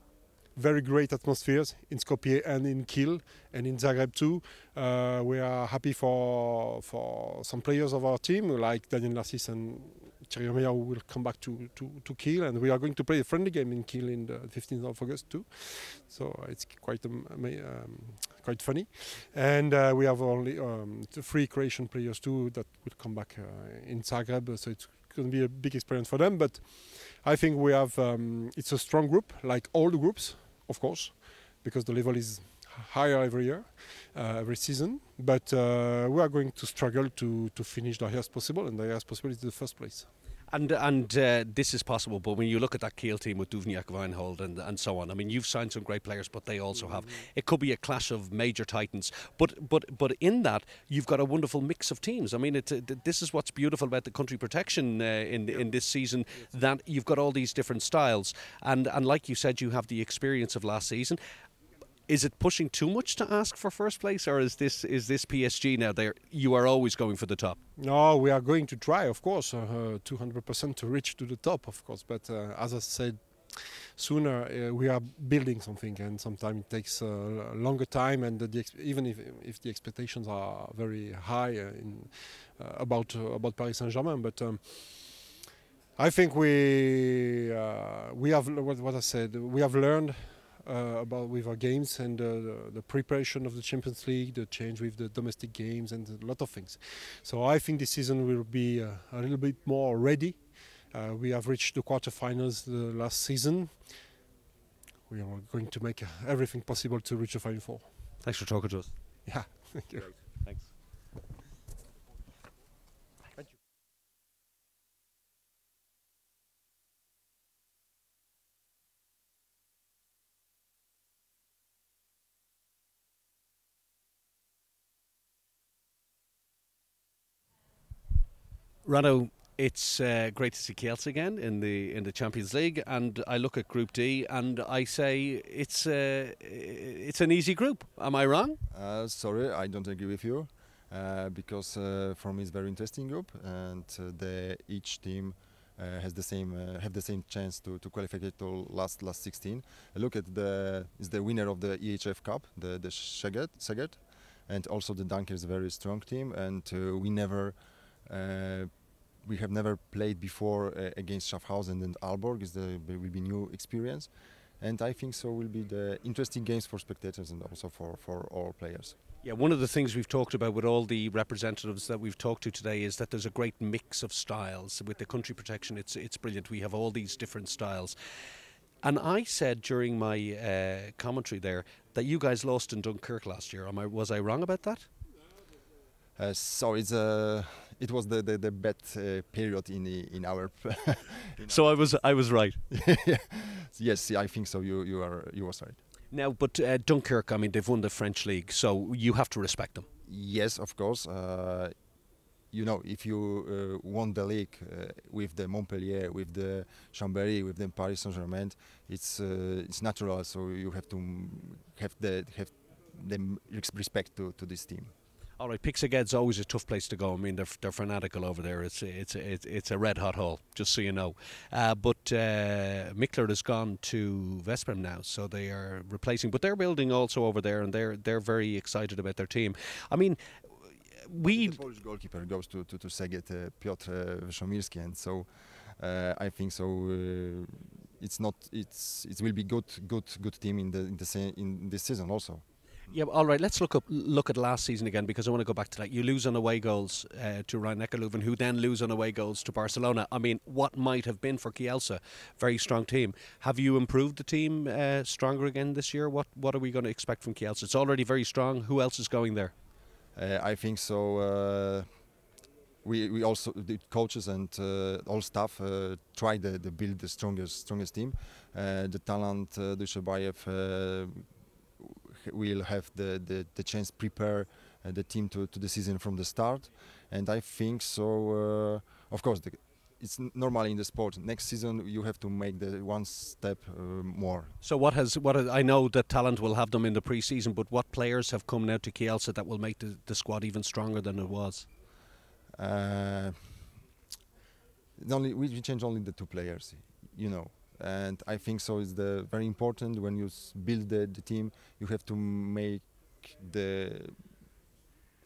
Speaker 14: very great atmospheres in Skopje and in Kiel and in Zagreb too. We are happy for some players of our team like Daniel Narcisse and Thierry Meyer, who will come back to Kiel, and we are going to play a friendly game in Kiel in the 15th of August too. So it's quite funny. And we have only 3 Croatian players too that will come back in Zagreb. So it's going to be a big experience for them. But I think we have it's a strong group, like all the groups, of course, because the level is higher every year, every season. But we are going to struggle to finish the highest possible, and the highest possible is the first place.
Speaker 1: And this is possible, but when you look at that Kiel team with Duvniak, Weinhold and so on, I mean, you've signed some great players, but they also have. It could be a clash of major titans, but in that you've got a wonderful mix of teams. I mean, this is what's beautiful about the country protection in this season, that you've got all these different styles, and like you said, you have the experience of last season. Is it pushing too much to ask for first place, or is this PSG now? You are always going for the top.
Speaker 14: No, we are going to try, of course, 200% to reach to the top, of course. But as I said, sooner we are building something, and sometimes it takes a longer time. And even if the expectations are very high about Paris Saint-Germain, but. I think we have what I said. We have learned. With our games and the preparation of the Champions League, the change with the domestic games and a lot of things. So I think this season will be a little bit more ready. We have reached the quarterfinals the last season. We are going to make everything possible to reach the Final Four.
Speaker 1: Thanks for talking to us.
Speaker 14: Yeah, thank you.
Speaker 1: Great. Thanks. Rado, it's great to see Kielce again in the Champions League, and I look at Group D and I say it's an easy group. Am I wrong?
Speaker 15: Sorry, I don't agree with you, because for me it's a very interesting group, and each team have the same chance to qualify to last 16. Look at is the winner of the EHF Cup, the Szeged, and also the Dunker is a very strong team, and we have never played before against Schaffhausen and Aalborg. Will be new experience, and I think so will be the interesting games for spectators and also for all players.
Speaker 1: Yeah, one of the things we've talked about with all the representatives that we've talked to today is that there's a great mix of styles. With the country protection, it's brilliant. We have all these different styles. And I said during my commentary there that you guys lost in Dunkirk last year. Was I wrong about that?
Speaker 15: So it was the bad period in our.
Speaker 1: So I was right.
Speaker 15: Yes, I think so. You was right.
Speaker 1: Now, but Dunkirk, I mean, they've won the French league, so you have to respect them.
Speaker 15: Yes, of course. You know, if you won the league with the Montpellier, with the Chambéry, with the Paris Saint-Germain, it's natural. So you have to have them respect to this team.
Speaker 1: All right, Pixaged's always a tough place to go. I mean, they're fanatical over there. It's a red hot hole, just so you know. But Mikler has gone to Veszprém now, so they are replacing. But they're building also over there, and they're very excited about their team. I mean,
Speaker 15: the Polish goalkeeper goes to Szeged, Piotr Wyszomirski, and so I think so. It will be good team in this season also.
Speaker 1: Yeah, all right. Let's look at last season again, because I want to go back to that. You lose on away goals to Rhein-Neckar-Löwen, who then lose on away goals to Barcelona. I mean, what might have been for Kielce, very strong team. Have you improved the team stronger again this year? What are we going to expect from Kielce? It's already very strong. Who else is going there?
Speaker 15: I think so. We also, the coaches and all staff, try to build the strongest team. The talent, Dushabayev, will have the chance prepare the team to the season from the start, and I think so. Of course, it's normally in the sport. Next season you have to make the one step more.
Speaker 1: So what I know that talent will have them in the pre-season, but what players have come now to Kielce that will make the squad even stronger than it was?
Speaker 15: We change only the two players, you know. And I think so. It's very important when you build the team. You have to make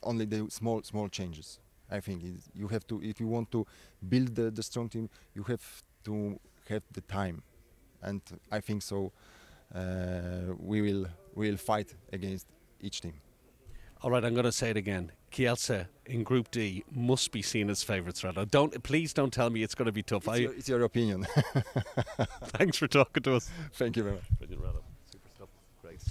Speaker 15: only the small changes. I think you have to, if you want to build the strong team, you have to have the time, and I think so. We will fight against each team.
Speaker 1: All right, I'm going to say it again. Kielce in Group D must be seen as favourites, Rada. Please don't tell me it's going to be tough.
Speaker 15: It's your opinion.
Speaker 1: Thanks for talking to us.
Speaker 15: Thank you very much.
Speaker 1: Brilliant, Rada. Super stuff. Great.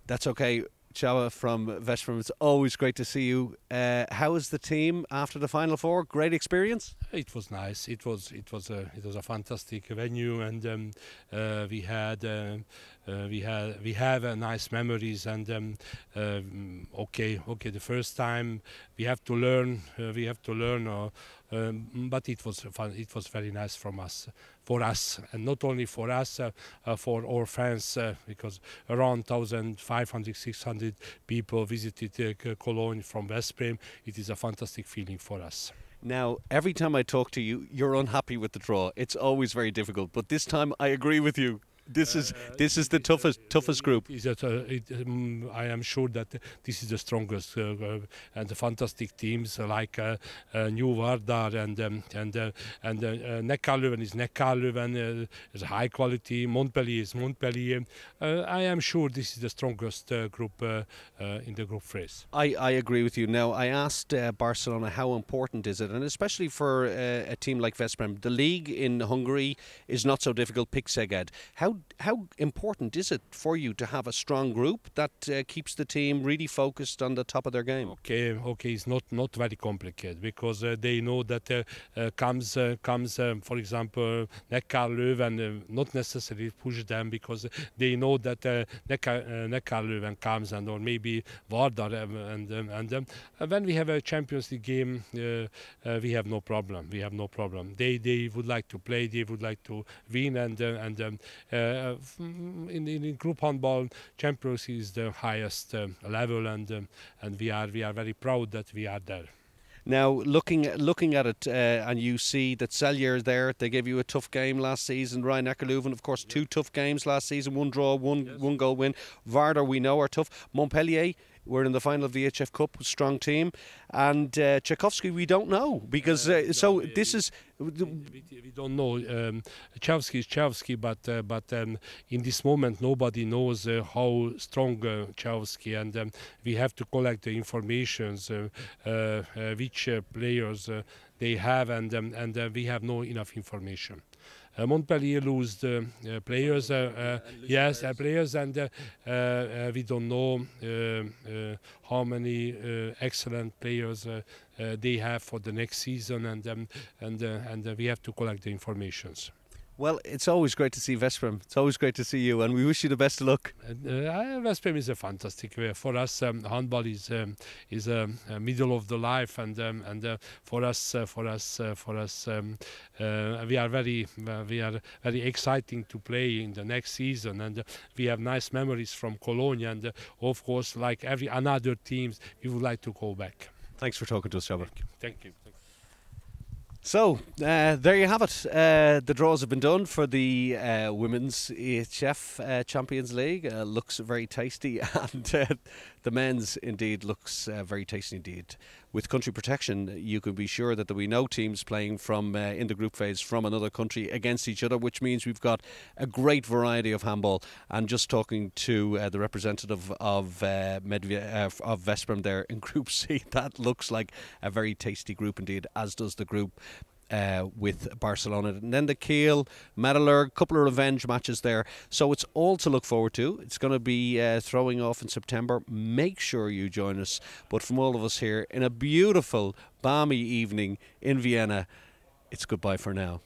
Speaker 1: That's okay. Chava from Veszprém, it's always great to see you. How is the team after the Final Four? Great experience?
Speaker 16: It was nice. It was a fantastic venue, and we have nice memories. And okay, the first time we have to learn. But it was fun. It was very nice for us, and not only for us, for our fans, because around 1,500, 600 people visited Cologne from Veszprém. It is a fantastic feeling for us.
Speaker 1: Now, every time I talk to you, you're unhappy with the draw. It's always very difficult, but this time I agree with you. This is the toughest group.
Speaker 16: I am sure that this is the strongest and the fantastic teams like New Vardar and Neckar-Löwen is Neckar-Löwen, is high quality. Montpellier is Montpellier. I am sure this is the strongest group in the group phase.
Speaker 1: I agree with you. Now, I asked Barcelona how important is it, and especially for a team like Veszprém. The league in Hungary is not so difficult. Pixaged. How important is it for you to have a strong group that keeps the team really focused on the top of their game?
Speaker 16: Okay, it's not very complicated, because they know that comes for example Neckar-Löwen, not necessarily push them, because they know that Neckar-Löwen comes, and or maybe Vardar, and when we have a Champions League game, we have no problem. They would like to play, they would like to win, and in group handball, Champions is the highest level, and we are very proud that we are there.
Speaker 1: Now, looking at it, and you see that Celje is there. They gave you a tough game last season. Rhein-Neckar-Löwen, of course, 2 tough games last season. 1 draw, one goal win. Vardar, we know, are tough. Montpellier we're in the final of the EHF Cup, strong team, and Tchaikovsky we don't know because this is.
Speaker 16: We don't know. Chelsky is Chelsky, but in this moment nobody knows how strong Chelsky, and we have to collect the informations which players they have, and we have no enough information. Montpellier lose the players, players, and we don't know how many excellent players they have for the next season, and we have to collect the informations.
Speaker 1: Well, it's always great to see Veszprém. It's always great to see you, and we wish you the best of luck.
Speaker 16: Veszprém is a fantastic. For us, handball is a middle of the life, and for us, we are very exciting to play in the next season, and we have nice memories from Cologne, and of course, like every another teams, we would like to go back.
Speaker 1: Thanks for talking to us, Robert.
Speaker 16: Thank you.
Speaker 1: So, there you have it. The draws have been done for the Women's EHF Champions League. Looks very tasty, and the men's indeed looks very tasty indeed. With country protection, you can be sure that there will be no teams playing from in the group phase from another country against each other, which means we've got a great variety of handball. And just talking to the representative of Veszprém there in Group C, that looks like a very tasty group indeed, as does the group with Barcelona. And then the Kiel, Metalurg, a couple of revenge matches there. So it's all to look forward to. It's going to be throwing off in September. Make sure you join us. But from all of us here in a beautiful, balmy evening in Vienna, it's goodbye for now.